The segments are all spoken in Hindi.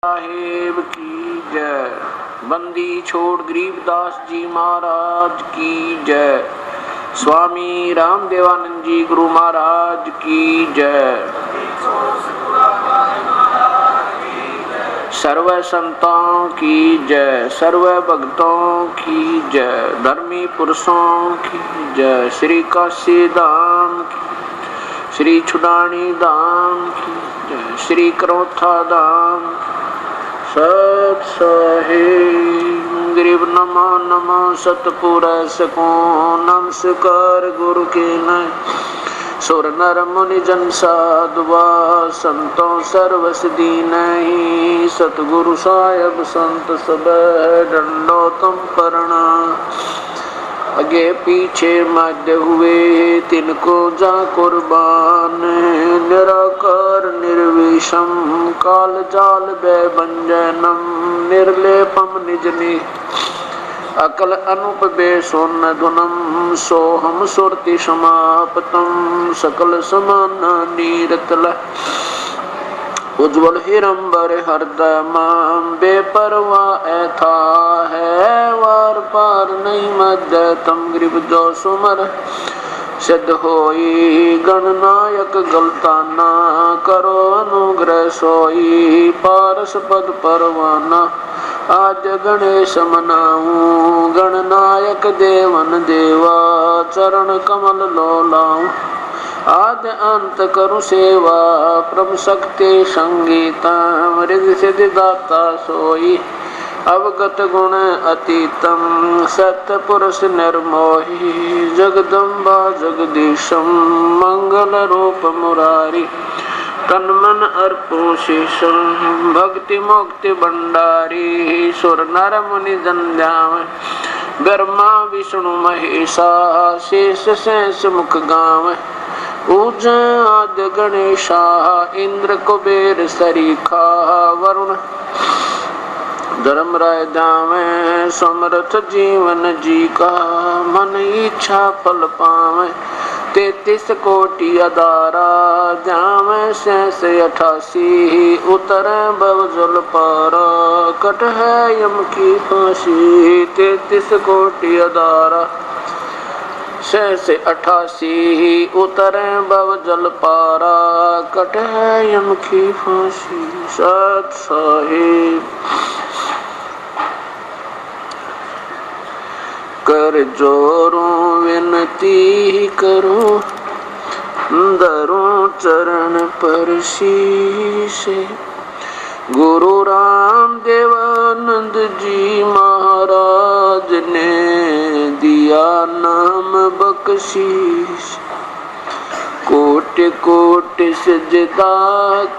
साहेब की जय। बंदी छोड़ गरीबदास जी महाराज की जय। स्वामी रामदेवानंद जी गुरु महाराज की जय। सर्व संतों की जय, सर्व भक्तों की जय, धर्मी पुरुषों की जय। श्री काशी धाम की, श्री छुडानी धाम की जय, श्री करोथा धाम सत साहिब। गरीब नमो नमो सतपुरुष को नमस्कार गुरु के नय। सुर नर मुनि जन साधुआ संतों सर्वस दीनहि। सतगुरु साहिब संत सब डंडो तुम प्रणाम। आगे पीछे मध्य हुए तिनको जा कुर्बान। निराकार निर्विषम काल जाल भंजनम। निर्लेपम निजनि अकल अनूप बेसोन धुनम। सोहम सुरति समापतम सकल समान नीरतल। उज्ज्वल हिरंबर हृदय बेपरवा ऐथा है। वार पार नहीं मध्य तम ग्रीब जो सुमर। सिद्ध होई गणनायक गलता ना करो अनुग्रह सोई। पारस पद परवाना आज गणेश मनाऊं। गणनायक देवन देवा चरण कमल लोलाऊं। आद अंत करु सेवा प्रभु शक्ति संगीतम। रिद्धि सिद्धि दाता सोई अवगत गुण अतीतम। सत्य पुरुष निर्मोही जगदम्बा जगदीशम। मंगल रूप मुरारी तन मन अर्पो शेषम। भक्ति मुक्ति भंडारी सुर नर मुनि जन ध्यान। ब्रह्मा विष्णु महेशा शेष शेष मुख गाँव। पूजा आद्य गणेशा इंद्र कुबेर सरीखा। वरुण धर्मराय धामे समर्थ जीवन जी का। मन इच्छा फल पावे 33 कोटि अदारा। जामे से 88 उतरे भव जल पारा। कट है यम की फांसी 33 कोटि अदारा। से 88 उतरे भव जल पारा। कट है यम की फांसी। सत साहिब। कर जोरों विनती करो दरों चरण पर शीश। गुरु राम देवानंद जी महाराज ने दिया नाम बख्शीश। कोटि कोटि सजदा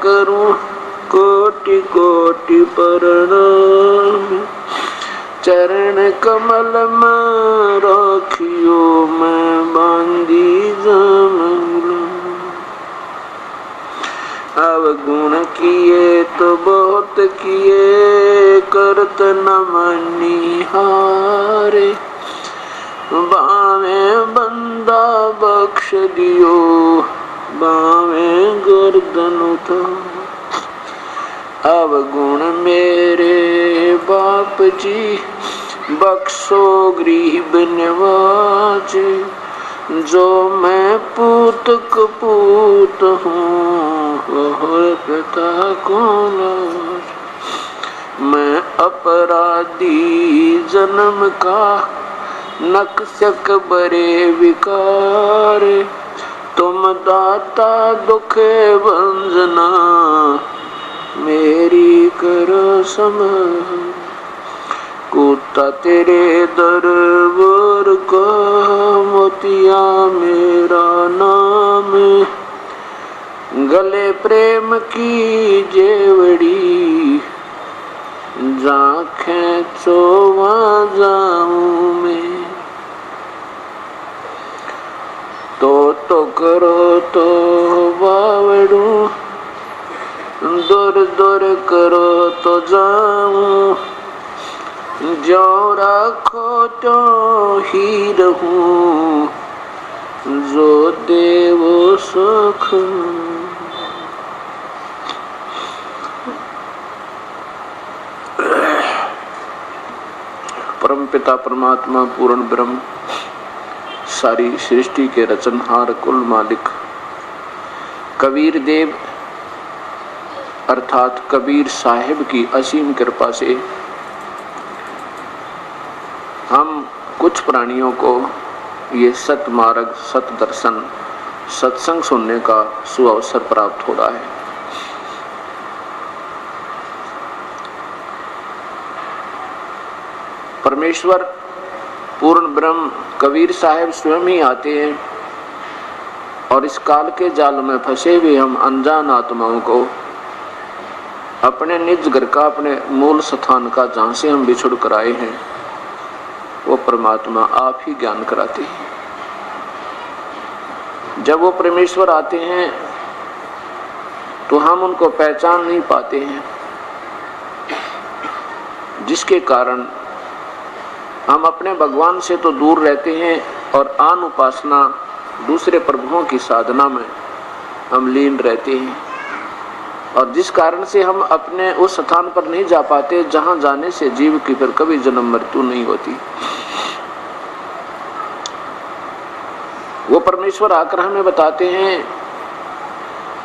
करूं कोटि कोटि प्रणाम। चरण कमल में राखियो मैं बांधी जमूला। अवगुण किए तो बहुत किए करत न मनिहारे। बावे बंदा बख्श दियो बावे गर्दन उतार। अवगुण मेरे बाप जी बख्शो गरीब निवाज। जो मैं पूत कपूत हूँ और पिता को लाज। मैं अपराधी जन्म का नक्शक बरे विकार। तुम दाता दुखे भंजना मेरी करो समझ। कूता तेरे दरबार का मोतिया मेरा नाम। गले प्रेम की जेवड़ी जा खेचो वहाँ जाऊं मैं। तो करो तो बावड़ू दूर दूर करो तो जाऊं। जो रखो तो ही रहूं जो देव सुख। परम पिता परमात्मा पूर्ण ब्रह्म, सारी सृष्टि के रचनहार कुल मालिक कबीर देव अर्थात कबीर साहिब की असीम कृपा से हम कुछ प्राणियों को ये सतमार्ग, सत दर्शन, सत्संग सुनने का सुअवसर प्राप्त हो रहा है। परमेश्वर पूर्ण ब्रह्म कबीर साहिब स्वयं ही आते हैं और इस काल के जाल में फंसे हुए हम अनजान आत्माओं को अपने निज घर का, अपने मूल स्थान का, जहां से हम बिछुड़ कर आए हैं, वो परमात्मा आप ही ज्ञान कराते हैं। जब वो परमेश्वर आते हैं तो हम उनको पहचान नहीं पाते हैं, जिसके कारण हम अपने भगवान से तो दूर रहते हैं और आन उपासना, दूसरे प्रभुओं की साधना में हम लीन रहते हैं, और जिस कारण से हम अपने उस स्थान पर नहीं जा पाते जहां जाने से जीव की फिर कभी जन्म मृत्यु नहीं होती। वो परमेश्वर आकर हमें बताते हैं,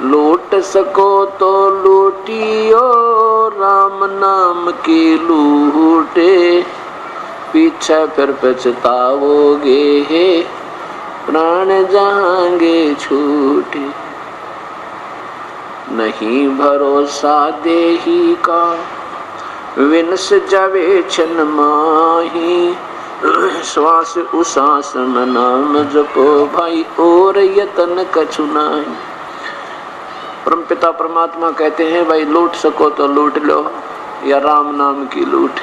लूट सको तो लूटियो राम नाम की लूटे, पीछे फिर पछताओगे हे प्राण जाएंगे छूटे। नहीं भरोसा देही का विनस जावे छन माही, श्वास उसास में नाम जपो भाई और यतन कछु नहीं। परमपिता परमात्मा कहते हैं, भाई लूट सको तो लूट लो या राम नाम की लूट।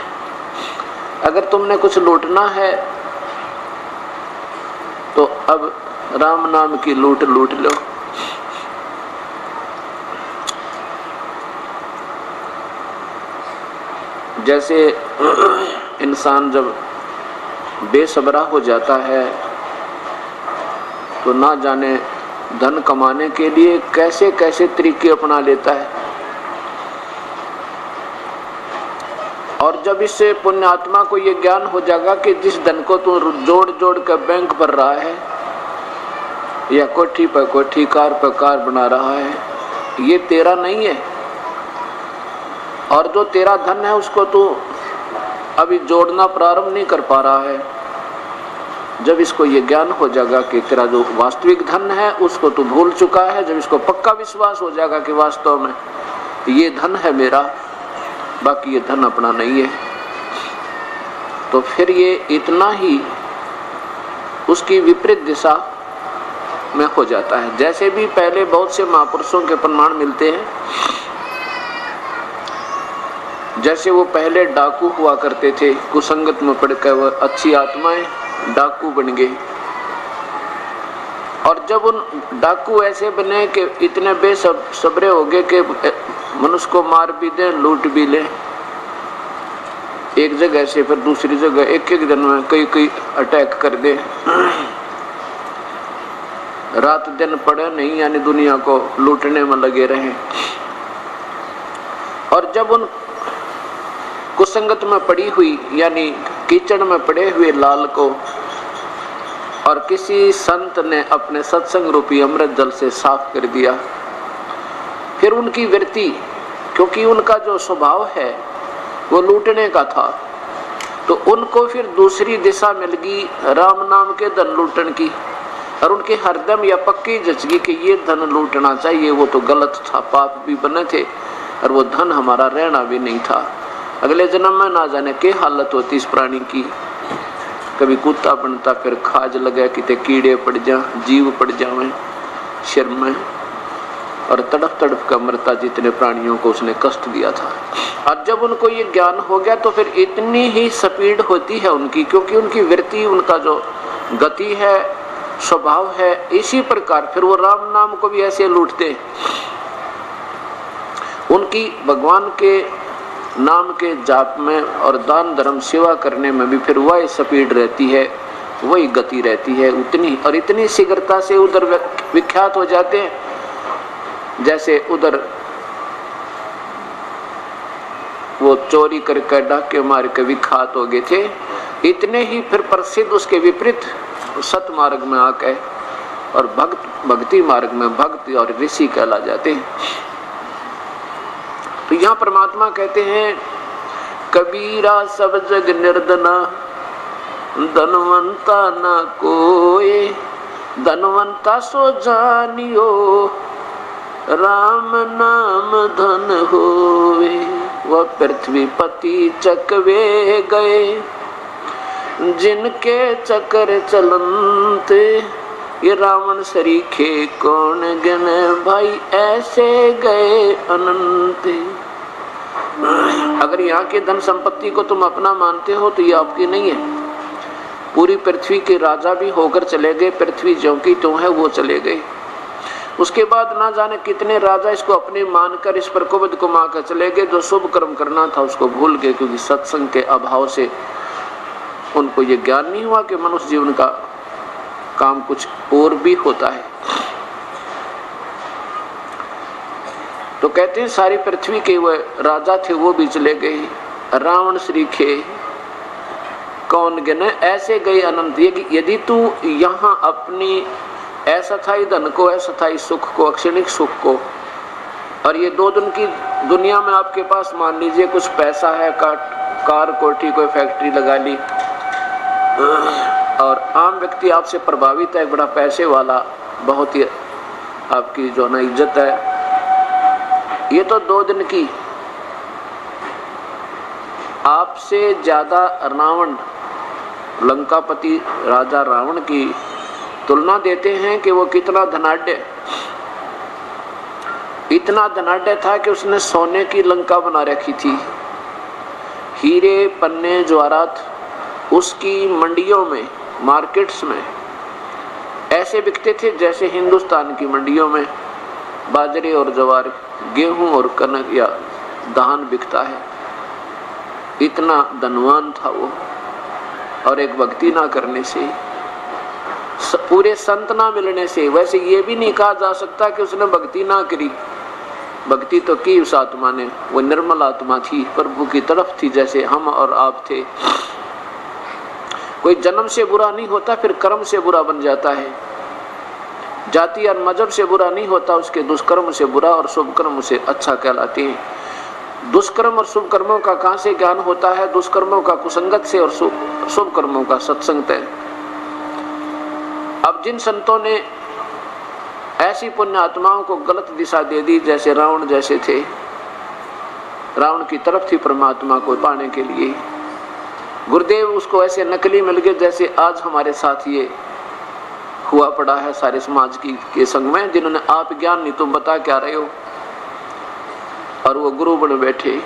अगर तुमने कुछ लूटना है तो अब राम नाम की लूट लूट लो। जैसे इंसान जब बेसब्रा हो जाता है तो ना जाने धन कमाने के लिए कैसे कैसे तरीके अपना लेता है, और जब इससे पुण्यात्मा को ये ज्ञान हो जाएगा कि जिस धन को तू जोड़ जोड़ कर बैंक भर रहा है या कोठी पर कोठी, कार पर कार बना रहा है, ये तेरा नहीं है, और जो तेरा धन है उसको तू अभी जोड़ना प्रारंभ नहीं कर पा रहा है। जब इसको ये ज्ञान हो जाएगा कि तेरा जो वास्तविक धन है उसको तू भूल चुका है, जब इसको पक्का विश्वास हो जाएगा कि वास्तव में ये धन है मेरा, बाकी ये धन अपना नहीं है, तो फिर ये इतना ही उसकी विपरीत दिशा में हो जाता है। जैसे भी पहले बहुत से महापुरुषों के प्रमाण मिलते हैं, जैसे वो पहले डाकू हुआ करते थे, कुसंगत में पड़कर वह अच्छी आत्माएं डाकू बन गए, और जब उन डाकू ऐसे बने कि इतने बेसब्रे हो गए कि मनुष्य को मार भी दे, लूट भी ले, एक जगह से फिर दूसरी जगह एक एक दिन में कई कई अटैक कर दे, रात दिन पड़े नहीं, यानी दुनिया को लूटने में लगे रहे। और जब उन कुसंगत में पड़ी हुई यानी कीचड़ में पड़े हुए लाल को और किसी संत ने अपने सत्संग रूपी अमृत जल से साफ कर दिया, फिर उनकी वृत्ति, क्योंकि उनका जो स्वभाव है वो लूटने का था, तो उनको फिर दूसरी दिशा मिल गई राम नाम के धन लूटन की, और उनके हरदम या पक्की जच गई कि ये धन लूटना चाहिए, वो तो गलत था, पाप भी बने थे और वो धन हमारा रहना भी नहीं था। अगले जन्म में ना जाने के हालत होती इस प्राणी की, कभी कुत्ता बनता, फिर खाज लगे, कितने कीड़े पड़ जा, जीव पड़ जावे शर में, और तड़प तड़प कर मरता जितने प्राणियों को उसने कष्ट दिया था। और जब उनको ये ज्ञान हो गया तो फिर इतनी ही स्पीड होती है उनकी, क्योंकि उनकी वृत्ति, उनका जो गति है, स्वभाव है, इसी प्रकार फिर वो राम नाम को भी ऐसे लूटते। उनकी भगवान के नाम के जाप में और दान धर्म सेवा करने में भी फिर वही स्पीड रहती है, वही गति रहती है, उतनी और इतनी शीघ्रता से उधर विख्यात हो जाते हैं। जैसे उधर वो चोरी करके डाके मार के विख्यात हो गए थे, इतने ही फिर प्रसिद्ध उसके विपरीत सत मार्ग में आके और भक्ति मार्ग में भक्त और ऋषि कहला जाते हैं। तो यहाँ परमात्मा कहते हैं कबीरा सब जग निर्धना धनवंता न कोई, धनवंता सो जानियो राम नाम धन होवे। वह पृथ्वी पति चकवे गए जिनके चक्कर चलंत, ये रावण सरीखे कौन गिने भाई ऐसे गए अनंत। अगर यहाँ की धन संपत्ति को तुम अपना मानते हो तो ये आपकी नहीं है। पूरी पृथ्वी के राजा भी होकर चले गए, पृथ्वी ज्यों की त्यों है वो चले गए। उसके बाद ना जाने कितने राजा इसको अपने मानकर इस पर कुबद को मारकर चले गए। जो शुभ कर्म करना था उसको भूल गए, क्योंकि सत्संग के अभाव से उनको ये ज्ञान नहीं हुआ कि मनुष्य जीवन का काम कुछ और भी होता है। तो कहते हैं सारी पृथ्वी के वो राजा थे वो भी चले गए, रावण श्रीखे कौन गिने ऐसे गए अनंत। यदि तू यहाँ अपनी अस्थायी धन को, अस्थायी सुख को, अक्षणिक सुख को, और ये 2 दिन की दुनिया में आपके पास मान लीजिए कुछ पैसा है, कार कोठी कोई फैक्ट्री लगा ली, और आम व्यक्ति आपसे प्रभावित है, बड़ा पैसे वाला, बहुत ही आपकी जो ना इज्जत है, ये तो 2 दिन की। आपसे ज्यादा रावण, लंकापति राजा रावण की तुलना देते हैं कि वो कितना धनाढ्य, इतना धनाढ्य था कि उसने सोने की लंका बना रखी थी। हीरे पन्ने जवाहरात उसकी मंडियों में, मार्केट्स में ऐसे बिकते थे जैसे हिंदुस्तान की मंडियों में बाजरे और जवार, गेहूं और कनक या धान बिकता है। इतना धनवान था वो। और एक भक्ति ना करने से, पूरे संत ना मिलने से, वैसे ये भी नहीं कहा जा सकता कि उसने भक्ति ना करी, भक्ति तो की उस आत्मा ने। वो निर्मल आत्मा थी, प्रभु की तरफ थी, जैसे हम और आप थे। कोई जन्म से बुरा नहीं होता, फिर कर्म से बुरा बन जाता है। जाति और मजहब से बुरा नहीं होता, उसके दुष्कर्म से बुरा और शुभ कर्म से अच्छा कहलाते हैं। दुष्कर्म और शुभ कर्मों का कहाँ से ज्ञान होता है? दुष्कर्मों का कुसंगत से और शुभ कर्मों का सत्संग है। अब जिन संतों ने ऐसी पुण्य आत्माओं को गलत दिशा दे दी, जैसे रावण जैसे थे, रावण की तरफ थी परमात्मा को पाने के लिए, गुरुदेव उसको ऐसे नकली मिल गए जैसे आज हमारे साथ ये हुआ पड़ा है सारे समाज के संग में, जिन्होंने आप ज्ञान नहीं तुम बता क्या रहे हो, और वो गुरु बन बैठे।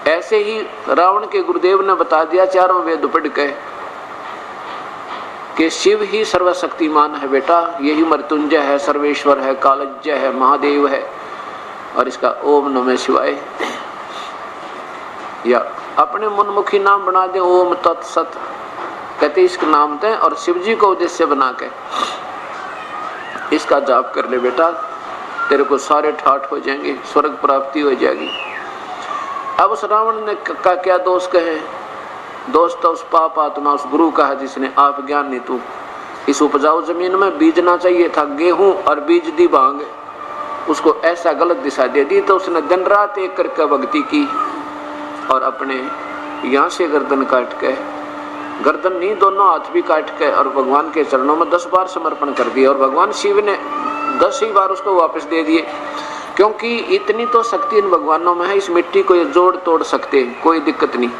ऐसे ही रावण के गुरुदेव ने बता दिया चारों वेद पढ़ के कि शिव ही सर्वशक्तिमान है बेटा, यही मृत्युंजय है, सर्वेश्वर है, कालज्य है, महादेव है, और इसका ओम नमः शिवाय या अपने मनमुखी नाम बना दे, ओम तत्सत कहते इसका नाम दें, और शिव जी को उद्देश्य बना के इसका जाप कर ले बेटा, तेरे को सारे ठाठ हो जाएंगे, स्वर्ग प्राप्ति हो जाएगी। अब उस रावण ने का क्या दोष कहे? दोष तो उस पाप आत्मा, उस गुरु का है जिसने आप ज्ञान नहीं तू इस उपजाऊ जमीन में बीजना चाहिए था गेहूं और बीज दी भांग, उसको ऐसा गलत दिशा दे दी। तो उसने दिन रात एक करके भक्ति की और अपने यहाँ से गर्दन काट के, गर्दन नहीं दोनों हाथ भी काट के, और भगवान के चरणों में 10 बार समर्पण कर दिया, और भगवान शिव ने 10 ही बार उसको वापस दे दिए, क्योंकि इतनी तो शक्ति इन भगवानों में है। इस मिट्टी को ये जोड़ तोड़ सकते हैं, कोई दिक्कत नहीं,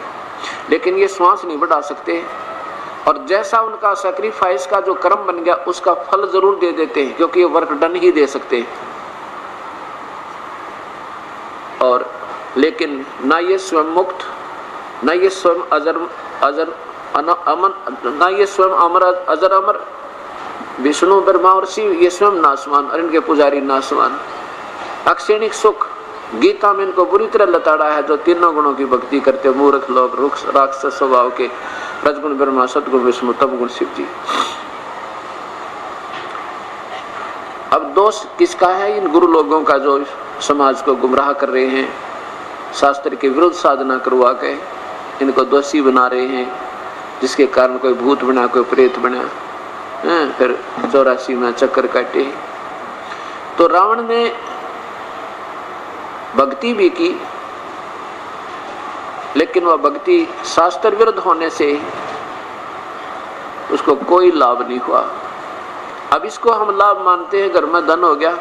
लेकिन ये श्वास नहीं बढ़ा सकते। और जैसा उनका सैक्रिफाइस का जो कर्म बन गया उसका फल जरूर दे देते हैं, क्योंकि ये वर्क डन ही दे सकते हैं। और लेकिन ना ये स्वयं मुक्त, ना ये स्वयं अजर अमन, ना ये स्वयं अमर अजर अमर, विष्णु ब्रह्मा और शिव ये स्वयं नासवान और इनके पुजारी नासवान। अक्षणिक सुख गीता में इनको बुरी तरह लताड़ा है, जो तीनों गुणों की भक्ति करते, मूर्ख लोग, रुक्ष राक्षस स्वभाव के, रजगुण ब्रह्मा, सदगुण विष्णु, तमगुण शिव जी। अब दोष किसका है? इन गुरु लोगों का, जो समाज को गुमराह कर रहे हैं, शास्त्र के विरुद्ध साधना करवा के इनको दोषी बना रहे हैं, जिसके कारण कोई भूत बना, कोई प्रेत बना, फिर 84 में चक्कर काटे। तो रावण ने भक्ति भी की, लेकिन वह भक्ति शास्त्र विरुद्ध होने से उसको कोई लाभ नहीं हुआ। अब इसको हम लाभ मानते हैं, घर में धन हो गया,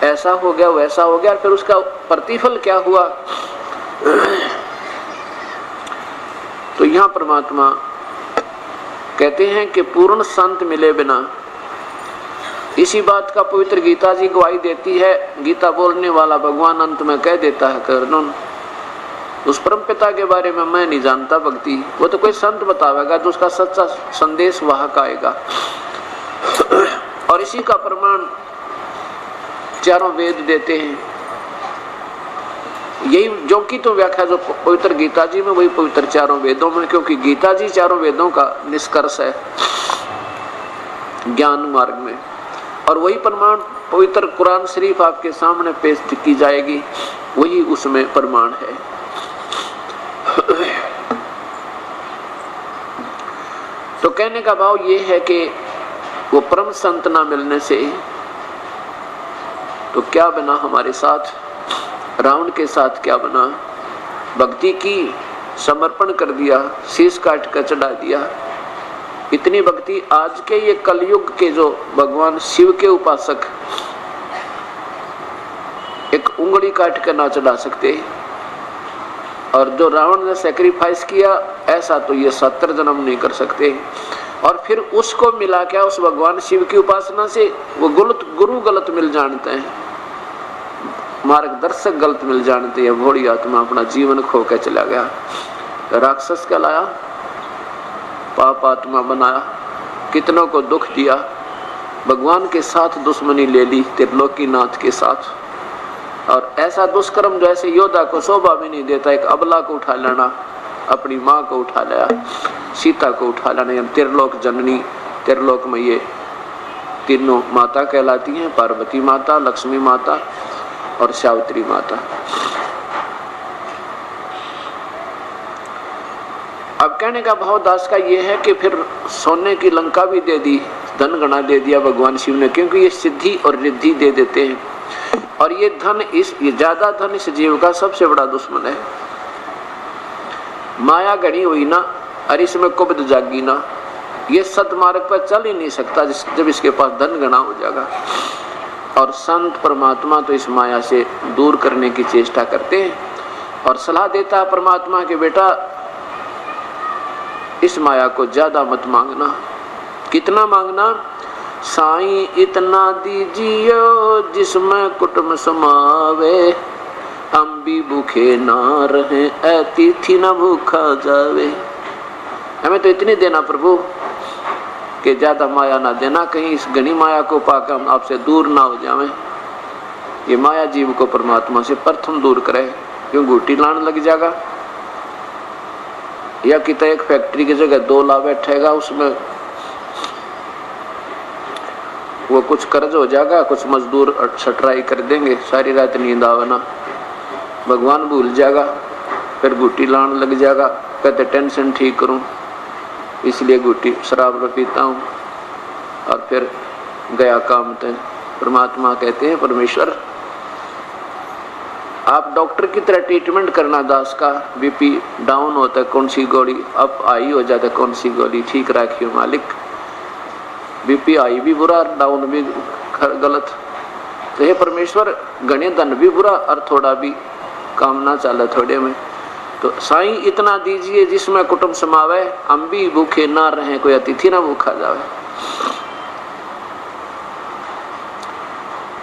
ऐसा हो गया, वैसा हो गया, फिर उसका प्रतिफल क्या हुआ? तो यहाँ परमात्मा कहते हैं कि पूर्ण संत मिले बिना, इसी बात का पवित्र गीता जी गवाही देती है। गीता बोलने वाला भगवान अंत में कह देता है, कर्णन उस परम पिता के बारे में मैं नहीं जानता भक्ति, वो तो कोई संत बतावेगा तो उसका सच्चा संदेश वाहक आएगा। और इसी का प्रमाण चारों वेद देते हैं। यही जो की तो व्याख्या जो पवित्र गीता जी में, वही पवित्र चारों वेदों में, क्योंकि गीता जी चारों वेदों का निष्कर्ष है ज्ञान मार्ग में। और वही प्रमाण पवित्र कुरान शरीफ आपके सामने पेश की जाएगी, वही उसमें प्रमाण है। तो कहने का भाव ये है कि वो परम संत ना मिलने से तो क्या बना हमारे साथ, रावण के साथ क्या बना? भक्ति की, समर्पण कर दिया, शीश काट कर चढ़ा दिया। इतनी भक्ति आज के ये कलयुग के जो भगवान शिव के उपासक एक उंगली काट कर ना चढ़ा सकते, और जो रावण ने सैक्रिफाइस किया ऐसा तो ये 70 जन्म नहीं कर सकते। और फिर उसको मिला क्या उस भगवान शिव की उपासना से? वो गलत गुरु गलत मिल जानते हैं, मार्गदर्शक गलत मिल जानते हैं। भोली आत्मा अपना जीवन खो के चला गया, राक्षस कहलाया, पाप आत्मा बनाया, कितनों को दुख दिया, भगवान के साथ दुश्मनी ले ली, त्रिलोकीनाथ के साथ। और ऐसा दुष्कर्म जो ऐसे योद्धा को शोभा भी नहीं देता। एक अबला को उठा लेना, अपनी माँ को उठा लिया, सीता को उठा लेना, त्रिलोक जननी, त्रिलोक में ये तीनों माता कहलाती हैं, पार्वती माता, लक्ष्मी माता और सावित्री माता। अब कहने का भाव दास का ये है कि फिर सोने की लंका भी दे दी, धन गणा दे दिया भगवान शिव ने, क्योंकि ये सिद्धि और रिद्धि दे देते हैं। और ये धन, ये ज्यादा धन इस जीव का सबसे बड़ा दुश्मन है। माया गढ़ी हुई ना, और इसमें कुब्द जागी ना, ये सतमार्ग पर चल ही नहीं सकता जब इसके पास धन गणा हो जाएगा। और संत परमात्मा तो इस माया से दूर करने की चेष्टा करते हैं और सलाह देता है परमात्मा के बेटा इस माया को ज्यादा मत मांगना। कितना मांगना? साईं इतना दीजियो जिसमें कुटुंब समावे, हम भी भूखे ना रहे, अतिथि न भूखा जावे। हमें तो इतनी देना प्रभु कि ज्यादा माया ना देना, कहीं इस घनी माया को पाकर हम आपसे दूर ना हो जावें। ये माया जीव को परमात्मा से प्रथम दूर करे, क्यों घूटी लाने लग जाएगा। या कि एक फैक्ट्री की जगह 2 ला बैठेगा, उसमें वो कुछ कर्ज हो जाएगा, कुछ मजदूर छटराई कर देंगे, सारी रात नींद आवे ना, भगवान भूल जाएगा, फिर घुट्टी लाने लग जाएगा, कहते टेंशन ठीक करूं इसलिए घुट्टी शराब पीता हूं, और फिर गया काम तय। परमात्मा कहते हैं परमेश्वर आप डॉक्टर की तरह ट्रीटमेंट करना दास का। बीपी डाउन होता है कौन सी गोली, अप हाई हो जाता है कौन सी गोली, ठीक रखियो मालिक। बीपी हाई भी बुरा, डाउन भी गलत। तो हे परमेश्वर गणे धन भी बुरा और थोड़ा भी काम ना चले थोड़े में। तो साईं इतना दीजिए जिसमें कुटुंब समावे, हम भी भूखे ना रहे, कोई अतिथि ना भूखा जावे।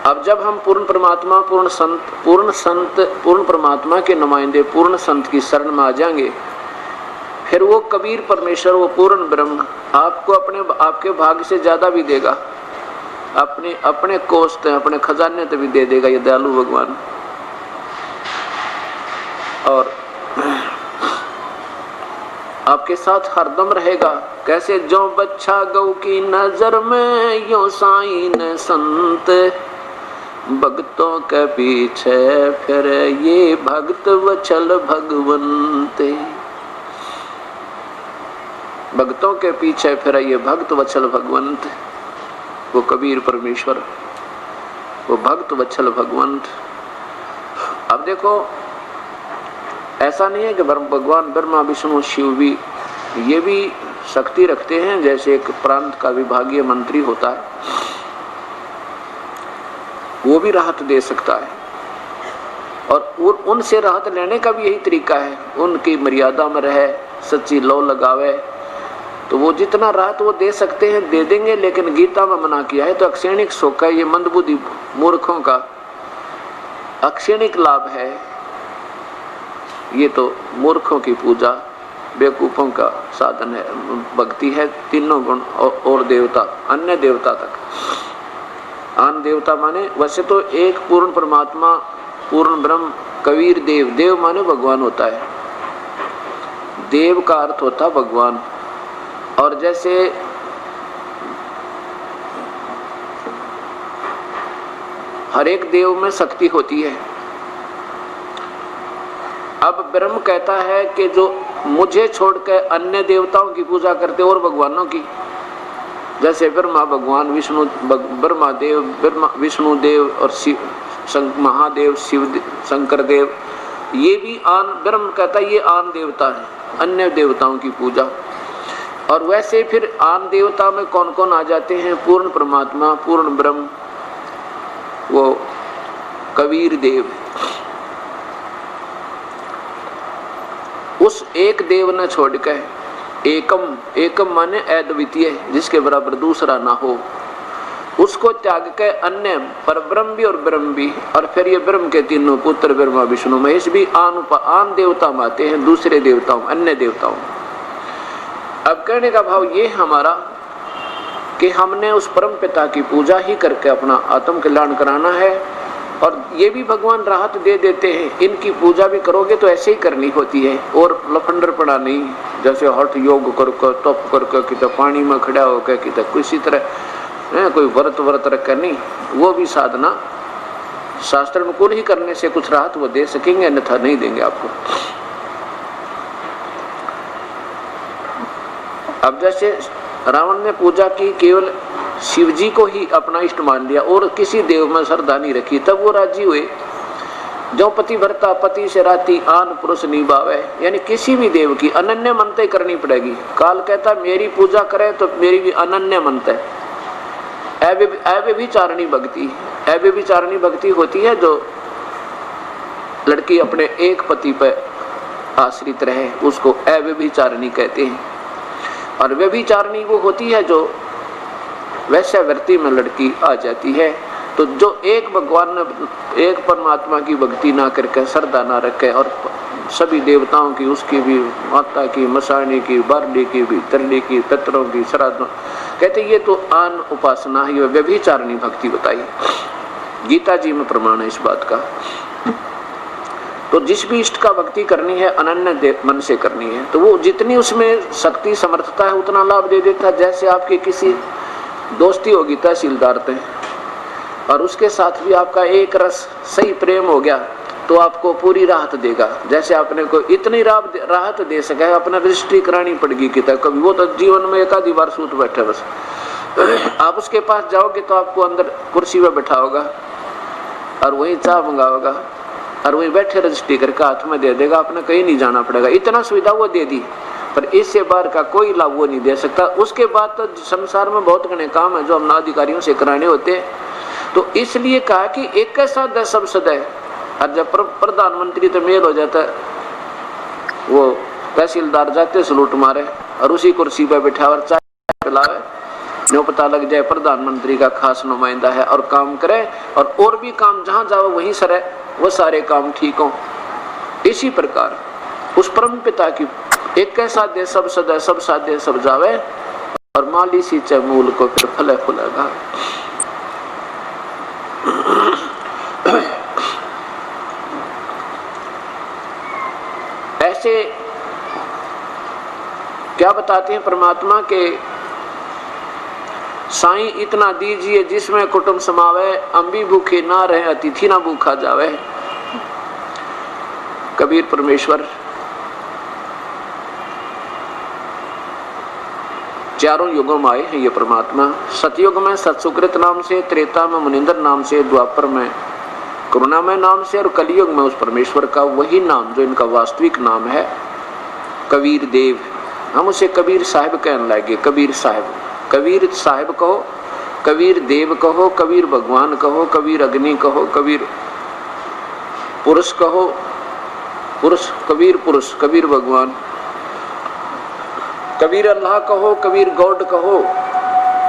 अब जब हम पूर्ण परमात्मा, पूर्ण परमात्मा के नुमाइंदे, पूर्ण संत की शरण में आ जाएंगे, फिर वो कबीर परमेश्वर, वो पूर्ण ब्रह्म आपको आपके भाग्य से ज्यादा भी देगा, अपने कोष ते, अपने खजाने ते भी दे देगा ये दयालु भगवान। और आपके साथ हरदम रहेगा। कैसे? जो बच्चा गौ की नजर में, यो साईं ने संत भक्तों के पीछे फिर ये भक्त वचल भगवंते। भक्तों के पीछे फिर ये भक्त वत्सल भगवंत, वो कबीर परमेश्वर, वो भक्त वत्सल भगवंत। अब देखो ऐसा नहीं है कि भगवान ब्रह्मा विष्णु शिव भी ये भी शक्ति रखते हैं, जैसे एक प्रांत का विभागीय मंत्री होता है वो भी राहत दे सकता है, और उनसे राहत लेने का भी यही तरीका है, उनकी मर्यादा में रहे, सच्ची लौ लगावे, तो वो जितना राहत वो दे सकते हैं दे देंगे। लेकिन गीता में मना किया है तो अक्षणिक सुख है, ये मंदबुद्धि मूर्खों का अक्षणिक लाभ है, ये तो मूर्खों की पूजा, बेवकूफों का साधन है, भक्ति है तीनों गुण और देवता, अन्य देवता तक। आन देवता माने वैसे तो एक पूर्ण परमात्मा, पूर्ण ब्रह्म, कबीर देव, देव माने भगवान होता है, देव का अर्थ होता भगवान। और जैसे हर एक देव में शक्ति होती है। अब ब्रह्म कहता है कि जो मुझे छोड़कर अन्य देवताओं की पूजा करते और भगवानों की, जैसे ब्रह्मा भगवान, विष्णु ब्रह्मा देव, ब्रह्मा विष्णु देव और शिव महादेव, शिव शंकर देव, ये भी आन, ब्रह्म कहता है ये आन देवता है, अन्य देवताओं की पूजा। और वैसे फिर आन देवता में कौन कौन आ जाते हैं? पूर्ण परमात्मा, पूर्ण ब्रह्म, वो कबीर देव। उस एक देव न छोड़कर एकम, एकम माने अद्वितीय, जिसके बराबर दूसरा ना हो, उसको त्याग के अन्य पर ब्रह्म भी और ब्रह्म भी, और फिर ये ब्रह्म के तीनों पुत्र ब्रह्मा विष्णु महेश भी आन देवता में आते हैं, दूसरे देवताओं, अन्य देवताओं। अब कहने का भाव ये हमारा कि हमने उस परम पिता की पूजा ही करके अपना आत्म कल्याण कराना है, और ये भी भगवान राहत दे देते हैं। इनकी पूजा भी करोगे तो ऐसे ही करनी होती है, और लफंडर पड़ा नहीं, जैसे हठ योग करके तप करके कितना पानी में खड़ा होकर कितना किसी तरह कोई व्रत रख कर नहीं, वो भी साधना शास्त्र में कुल ही करने से कुछ राहत वो दे सकेंगे, अन्यथा नहीं देंगे आपको। अब जैसे रावण ने पूजा की, केवल शिव जी को ही अपना इष्ट मान लिया और किसी देव में श्रद्धा नहीं रखी, तब वो राजी हुए। जो पति भरता पति से राती आन पुरुष निभावे, यानी किसी भी देव की अनन्य मनते करनी पड़ेगी। काल कहता मेरी पूजा करे तो मेरी भी अनन्य मनते। अव्यभिचारिणी भक्ति, अव्यभिचारिणी भक्ति होती है जो लड़की अपने एक पति पर आश्रित रहे, उसको अव्यभिचारिणी कहते हैं। और व्यभिचारिणी वो होती है जो वैश्यावृत्ति में लड़की आ जाती है। तो जो एक भगवान ने, एक परमात्मा की भक्ति ना करके, श्रद्धा ना रखे, और सभी देवताओं की, उसकी भी, माता की, मसाणी की, बारडी की भी, तरली की, पितरों की, श्राद्ध, कहते ये तो आन उपासना ही, व्यभिचारिणी भक्ति बताई। गीता जी में प्रमाण है इस बात का। तो जिस भी इष्ट का भक्ति करनी है अनन्य मन से करनी है, तो वो जितनी उसमें शक्ति समर्थता है उतना लाभ दे देता है। जैसे आपकी किसी दोस्ती होगी तहसीलदार से, और उसके साथ भी आपका एक रस सही प्रेम हो गया, तो आपको पूरी राहत देगा। जैसे आपने को इतनी राहत दे सके, अपना रजिस्ट्री करानी पड़ेगी कि तक कभी, वो तो जीवन में एक आधी बार सूत बैठे बस। आप उसके पास जाओगे तो आपको अंदर कुर्सी में बैठा होगा और वही चाय मंगाओगा और वही बैठे रजिस्ट्री करके हाथ में दे देगा, आपने कहीं नहीं जाना पड़ेगा। इतना सुविधा वो दे दी, पर इससे बाहर का कोई लाभ वो नहीं दे सकता। उसके बाद तो संसार में बहुत घने काम है जो हम अधिकारियों से कराने होते हैं। तो इसलिए कहा कि एक कैसा दे सब सदै, और जब प्रधानमंत्री तो मेल हो जाता है, वो तहसीलदार जाते सलूट मारे और उसी कुर्सी पर बैठा और चाय पिलावे, जो पता लग जाए प्रधानमंत्री का खास नुमाइंदा है, और काम करे, और भी काम जहाँ जाओ वहीं सरे, वो सारे काम ठीक हो। इसी प्रकार उस परम पिता की एक कैसा दे सब सदै, सब साधे सब जावे, और माली सींचे मूल को फिर फले फूलेगा। ऐसे क्या बताते हैं परमात्मा के, साईं इतना दीजिए जिसमें कुटुंब समावे, अम्बी भूखे ना रहे अतिथि ना भूखा जावे। कबीर परमेश्वर। चारों युगों में आए हैं ये परमात्मा। सतयुग में सत्सुकृत नाम से, त्रेता में मुनिंदर नाम से, द्वापर में करुणामय नाम से और कलयुग में उस परमेश्वर का वही नाम जो इनका वास्तविक नाम है, कबीर देव। हम उसे कबीर साहिब कहने लगे। कबीर साहिब, कबीर साहिब कहो, कबीर देव कहो, कबीर भगवान कहो, कबीर अग्नि कहो, कबीर पुरुष कहो, पुरुष कबीर पुरुष, कबीर भगवान, कबीर अल्लाह कहो, कबीर गॉड कहो,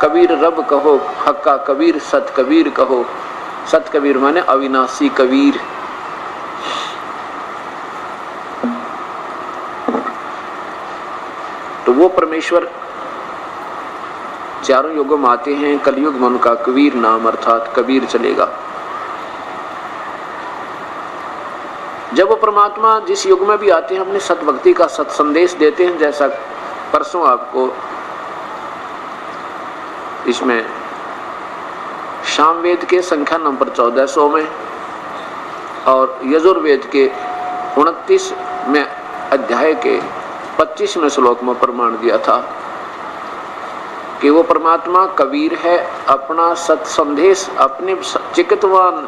कबीर रब कहो, हक्का कबीर, सत कबीर कहो। सत कबीर माने अविनाशी कबीर। तो वो परमेश्वर चारों युगों में आते हैं। कलयुग में उनका कबीर नाम अर्थात कबीर चलेगा। जब वो परमात्मा जिस युग में भी आते हैं अपने सत भक्ति का सत संदेश देते हैं, जैसा परसों आपको इसमें सामवेद के संख्या नंबर 1400 में और यजुर्वेद के 29वें अध्याय के 25वें श्लोक में प्रमाण दिया था कि वो परमात्मा कबीर है। अपना सत संदेश अपने चिकित्वान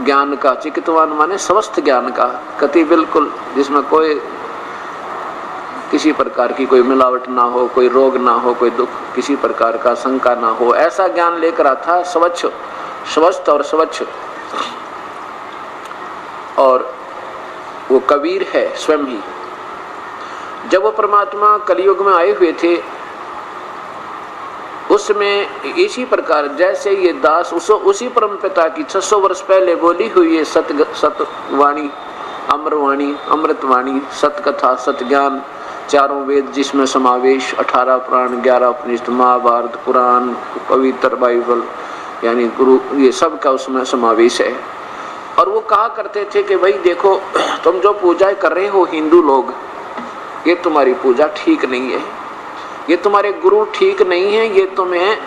ज्ञान का, चिकित्वान माने स्वस्थ ज्ञान का, कति बिल्कुल जिसमें कोई किसी प्रकार की कोई मिलावट ना हो, कोई रोग ना हो, कोई दुख किसी प्रकार का शंका ना हो, ऐसा ज्ञान लेकर आता स्वच्छ, स्वस्थ और स्वच्छ। और वो कबीर है स्वयं ही। जब वो परमात्मा कलयुग में आए हुए थे उसमें इसी प्रकार जैसे ये दास उसी परम पिता की 600 वर्ष पहले बोली हुई है सतवाणी, अमरवाणी, अमृतवाणी, सतकथा, सतज्ञान, चारों वेद जिसमें समावेश, 18 पुराण, 11 उपनिषद, महाभारत, पुराण, पवित्र बाइबल यानी गुरु, ये सब का उसमें समावेश है। और वो कहा करते थे कि भाई देखो तुम जो पूजा कर रहे हो हिंदू लोग, ये तुम्हारी पूजा ठीक नहीं है, ये तुम्हारे गुरु ठीक नहीं है, ये तुम्हें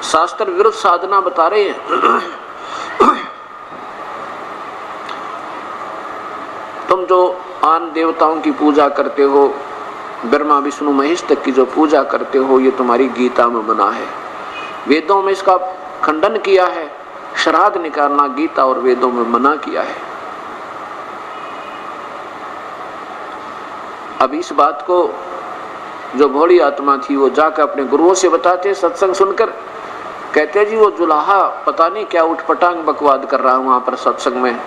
शास्त्र विरुद्ध साधना बता रहे हैं। तुम जो आन देवताओं की पूजा करते हो, ब्रह्मा विष्णु महेश तक की जो पूजा करते हो, ये तुम्हारी गीता में मना है। वेदों में इसका खंडन किया है। श्राद्ध निकालना गीता और वेदों में मना किया है। अब इस बात को जो भोली आत्मा थी वो जाकर अपने गुरुओं से बताते, सत्संग सुनकर कहते जी वो जुलाहा पता नहीं क्या उठपटांग बकवाद कर रहा है वहां पर सत्संग में,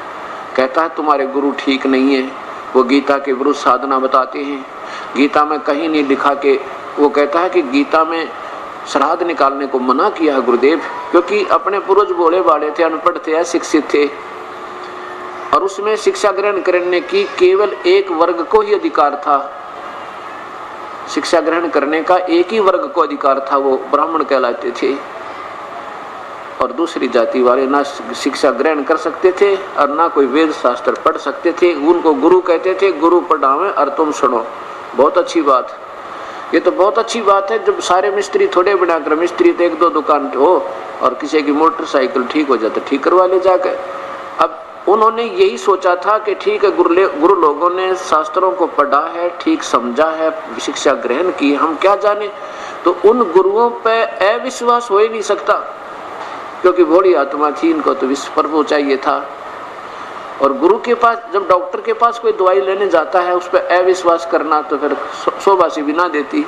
कहता है तुम्हारे गुरु ठीक नहीं है, वो गीता के विरुद्ध साधना बताते हैं। गीता में कहीं नहीं लिखा के, वो कहता है कि गीता में श्राद्ध निकालने को मना किया है गुरुदेव, क्योंकि अपने पूर्वज भोले भाले थे, अनपढ़ थे, अशिक्षित थे और उसमें शिक्षा ग्रहण करने की केवल एक वर्ग को ही अधिकार था। शिक्षा ग्रहण करने का एक ही वर्ग को अधिकार था, वो ब्राह्मण कहलाते थे और दूसरी जाति वाले ना शिक्षा ग्रहण कर सकते थे और ना कोई वेद शास्त्र पढ़ सकते थे। उनको गुरु कहते थे, गुरु पढ़ावे और तुम सुनो। बहुत अच्छी बात, ये तो बहुत अच्छी बात है। जब सारे मिस्त्री थोड़े बनाकर, मिस्त्री तो एक दो दुकान हो और किसी की मोटरसाइकिल ठीक हो जाए ठीक करवा ले जाकर। अब उन्होंने यही सोचा था कि ठीक है गुरु लोगों ने शास्त्रों को पढ़ा है, ठीक समझा है, शिक्षा ग्रहण की, हम क्या जाने। तो उन गुरुओं पे अविश्वास हो ही नहीं सकता, क्योंकि भोली आत्मा थी, इनको तो विश्व चाहिए था। और गुरु के पास, जब डॉक्टर के पास कोई दवाई लेने जाता है उस पर अविश्वास करना तो फिर शोभा सी भी ना देती।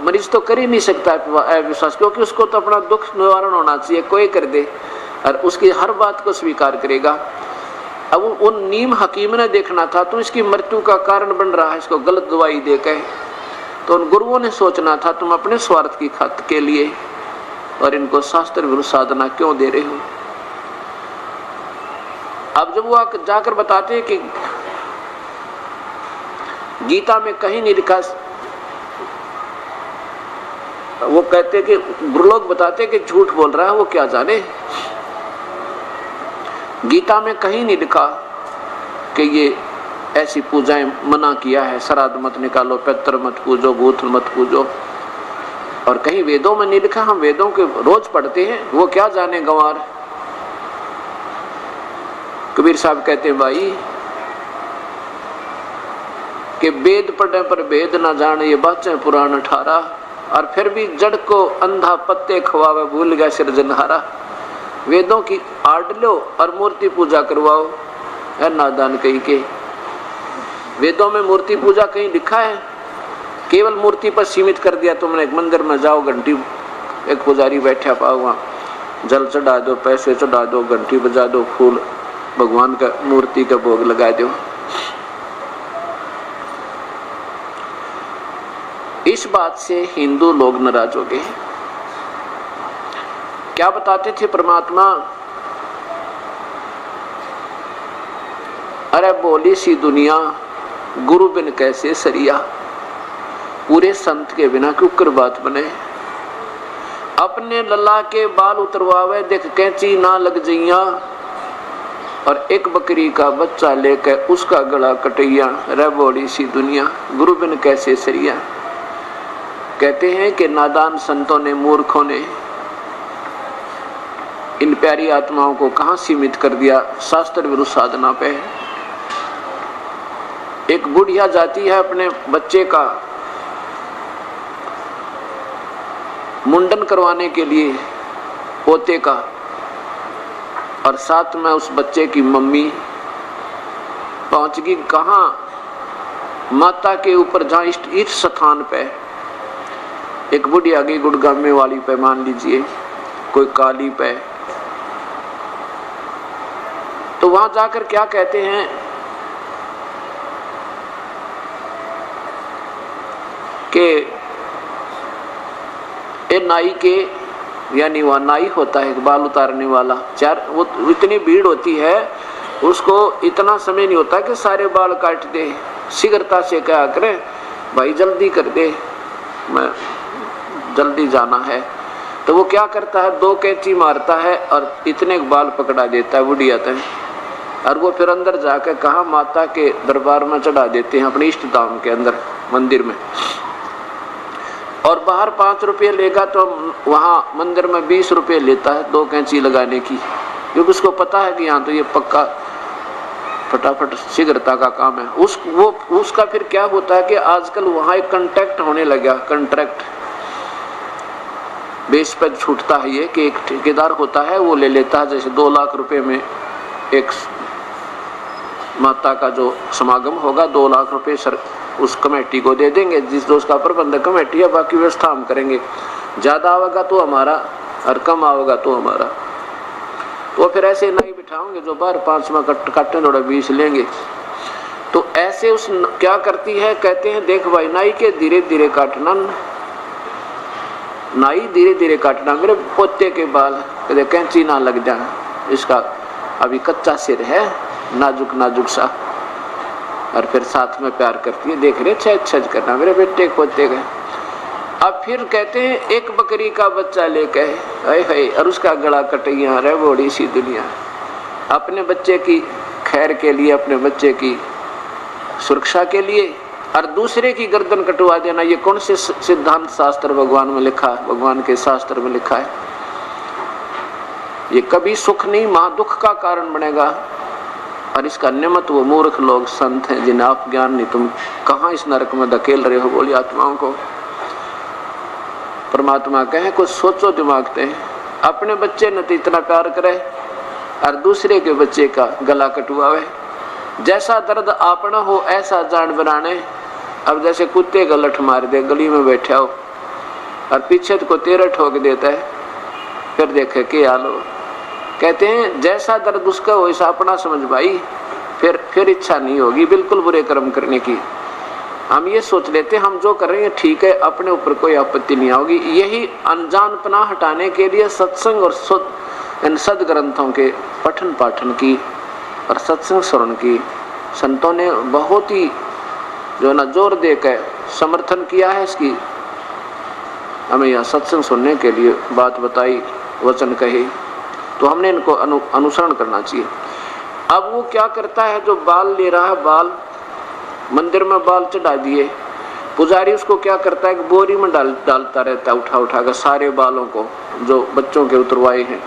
मरीज तो कर ही नहीं सकता अविश्वास, क्योंकि उसको तो अपना दुख निवारण होना चाहिए, कोई कर दे और उसकी हर बात को स्वीकार करेगा। अब उन नीम हकीम ने देखना था, तो इसकी मृत्यु का कारण बन रहा है, इसको गलत दवाई देकर। तो उन गुरुओं ने सोचना था तुम अपने स्वार्थ की खातिर के लिए और इनको शास्त्र विरुद्ध साधना क्यों दे रहे हो। अब जब वो जाकर बताते कि गीता में कहीं नहीं लिखा, वो कहते कि गुरु लोग बताते कि झूठ बोल रहा है, वो क्या जाने। गीता में कहीं नहीं लिखा कि ये ऐसी पूजाएं मना किया है, श्राद्ध मत निकालो, पितर मत पूजो, भूत मत पूजो। और कहीं वेदों में नहीं लिखा, हम वेदों के रोज पढ़ते हैं, वो क्या जाने गंवार। कबीर साहब कहते हैं भाई कि वेद पढ़ने पर भेद न जाने, ये बातें पुराण 18। और फिर भी जड़ को अंधा पत्ते खवावे, भूल गया सिरजनहारा। वेदों की आड़ लो और मूर्ति पूजा करवाओ, है नादान कहीं के। वेदों में मूर्ति पूजा कहीं लिखा है? केवल मूर्ति पर सीमित कर दिया तुमने। एक मंदिर में जाओ, घंटी, एक पुजारी बैठा पाओ, वहाँ जल चढ़ा दो, पैसे चढ़ा दो, घंटी बजा दो, फूल भगवान का मूर्ति का भोग लगा दो। इस बात से हिंदू लोग नाराज हो गए। क्या बताते थे परमात्मा? अरे बोली सी दुनिया, गुरु बिन कैसे सरिया। पूरे संत के बिना क्यों कर बात बने। अपने लल्ला के बाल उतरवावे, देख कैंची ना लग जइया। और एक बकरी का बच्चा लेकर उसका गला कटैया। रे बोली सी दुनिया, गुरु बिन कैसे सरिया। कहते हैं कि नादान संतों ने, मूर्खों ने इन प्यारी आत्माओं को कहां सीमित कर दिया, शास्त्र विरुद्ध साधना पे। एक बुढ़िया जाती है अपने बच्चे का मुंडन करवाने के लिए, पोते का, और साथ में उस बच्चे की मम्मी पहुंच गई कहां? माता के ऊपर, जहां इष्ट स्थान पे। एक बुढ़िया गई गुड़गामे वाली पे, मान लीजिए कोई काली पे, तो वहां जाकर क्या कहते हैं कि ये नाई के, यानी वह नाई होता है बाल उतारने वाला, चार, वो इतनी भीड़ होती है, उसको इतना समय नहीं होता कि सारे बाल काट दे। शीघ्रता से क्या करे, भाई जल्दी कर दे, मैं जल्दी जाना है। तो वो क्या करता है, 2 कैंची मारता है और इतने बाल पकड़ा देता है बुढ़िया तक। और वो फिर अंदर जाकर कहा, माता के दरबार में चढ़ा देते हैं, अपने इष्ट धाम के अंदर मंदिर में। और बाहर 5 रुपये लेगा तो वहाँ मंदिर में 20 रुपये लेता है 2 कैंची लगाने की, क्योंकि उसको पता है कि यहाँ तो ये पक्का फटाफट शीघ्रता का काम है। उसका फिर क्या होता है कि आजकल वहाँ एक कॉन्ट्रैक्ट होने लगा। कॉन्ट्रैक्ट बेस पर छूटता है ये कि एक ठेकेदार होता है, वो ले लेता है, जैसे 2 लाख रुपए में एक माता का जो समागम होगा, 2 लाख रुपए सर उस कमेटी को दे देंगे, जिस दोस्त का प्रबंधक कमेटी है, बाकी व्यवस्था हम करेंगे। ज्यादा आवेगा तो हमारा और कम आवेगा तो हमारा। तो फिर ऐसे नहीं बिठाओगे जो बाहर 5 में काटने थोड़ा 20 लेंगे। तो ऐसे उस क्या करती है, कहते हैं देख भाई नाई के धीरे धीरे काटना, नाई धीरे धीरे काटना, मेरे पोते के बाल कहते कैंची ना लग जाए, इसका अभी कच्चा सिर है, नाजुक नाजुक सा। और फिर साथ में प्यार करती है, देख रहे छेद छेद करना मेरे बेटे पोते का। अब फिर कहते हैं एक बकरी का बच्चा लेके है और उसका गला कटैया। रे बड़ी सी दुनिया, अपने बच्चे की खैर के लिए, अपने बच्चे की सुरक्षा के लिए, और दूसरे की गर्दन कटवा देना, ये कौन से सिद्धांत शास्त्र भगवान में लिखा है, भगवान के शास्त्र में लिखा है? ये कभी सुख नहीं, महा दुख का कारण बनेगा। और इसका निमित्त वो मूर्ख लोग संत हैं जिन्हें आप ज्ञान नहीं, तुम कहाँ इस नरक में धकेल रहे हो बोली आत्माओं को। परमात्मा कहे कुछ सोचो दिमाग से, अपने बच्चे ने तो इतना प्यार करे और दूसरे के बच्चे का गला कटवावे। जैसा दर्द आपना हो ऐसा जान बनाने। अब जैसे कुत्ते का लठ मार दे, गली में बैठा हो और पीछे को तेरा ठोक देता है, फिर देखे के हाल हो। कहते हैं जैसा दर्द उसका हो वैसा अपना समझ भाई, फिर इच्छा नहीं होगी बिल्कुल बुरे कर्म करने की। हम ये सोच लेते हम जो कर रहे हैं ठीक है, अपने ऊपर कोई आपत्ति नहीं होगी। यही अनजानपना हटाने के लिए सत्संग और इन सदग्रंथों के पठन पाठन की और सत्संग श्रवण की संतों ने बहुत ही जो ना जोर देकर समर्थन किया है। इसकी हमें यहाँ सत्संग सुनने के लिए बात बताई, वचन कहे, तो हमने इनको अनुसरण करना चाहिए। अब वो क्या करता है, जो बाल ले रहा है, बाल मंदिर में बाल चढ़ा दिए, पुजारी उसको क्या करता है कि बोरी में डालता रहता है, उठा उठा कर सारे बालों को जो बच्चों के उतरवाए हैं।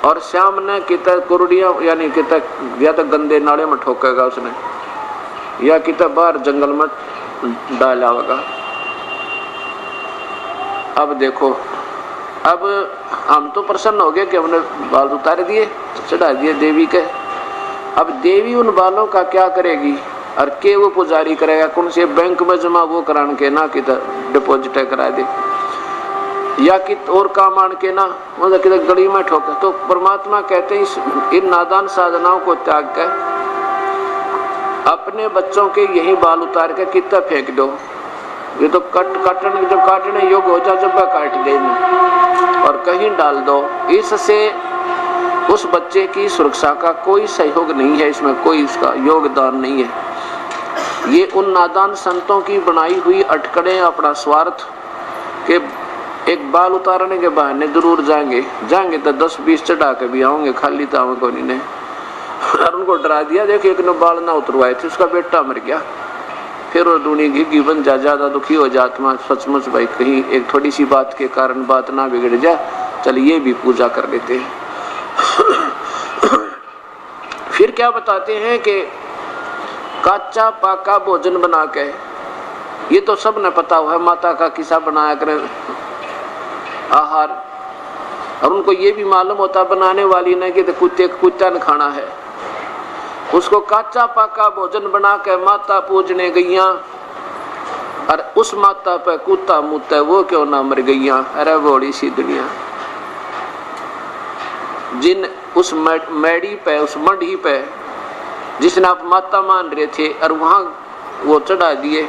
और शाम ने कितना कुरडिया यानी कितना या तो गंदे नाले में ठोकेगा उसने, या कितना बार जंगल में डाला होगा। अब देखो, अब हम तो प्रसन्न हो गए कि हमने बाल उतार दिए, चढ़ा दिए देवी के। अब देवी उन बालों का क्या करेगी और के वो पुजारी करेगा? कौन से बैंक में जमा वो करान के ना कि डिपॉजिट करा दे, या कि और काम आन के ना मतलब कि गली में ठोके। तो परमात्मा कहते हैं इन नादान साधनाओं को त्याग कर अपने बच्चों के यही बाल उतार के कितना फेंक दो। ये तो काटने योग्य हो जाए जब काट देना और कहीं डाल दो। इससे उस बच्चे की सुरक्षा का कोई सहयोग नहीं है, इसमें कोई इसका योगदान नहीं है। ये उन नादान संतों की बनाई हुई अटकड़ें, अपना स्वार्थ के एक बाल उतारने के बहाने जरूर जाएंगे तो 10-20 चढ़ा के भी आओगे, खाली तो को नहीं ने। और उनको डरा दिया, देखो एक ने बाल ना उतरवाए थे, उसका बेटा मर गया, फिर वो दूनी घी बन जा, ज्यादा दुखी हो जा आत्मा। सचमुच भाई कहीं एक थोड़ी सी बात के कारण बात ना बिगड़ जाए, चलिए भी पूजा कर लेते हैं। फिर क्या बताते हैं कि कच्चा पाका भोजन बना के, ये तो सब ने पता हुआ है, माता का किस्सा बनाया करें आहार, और उनको ये भी मालूम होता बनाने वाली ने कि कुत्ता न खाना है। उसको कच्चा पाका भोजन बना के माता पूजने गईया, और उस माता पे कुत्ता मुत्ता वो क्यों ना मर गईया। अरे बड़ी सी दुनिया, जिन उस मैडी पे, उस मढ़ी पे जिसने आप माता मान रहे थे, और वहां वो चढ़ा दिए,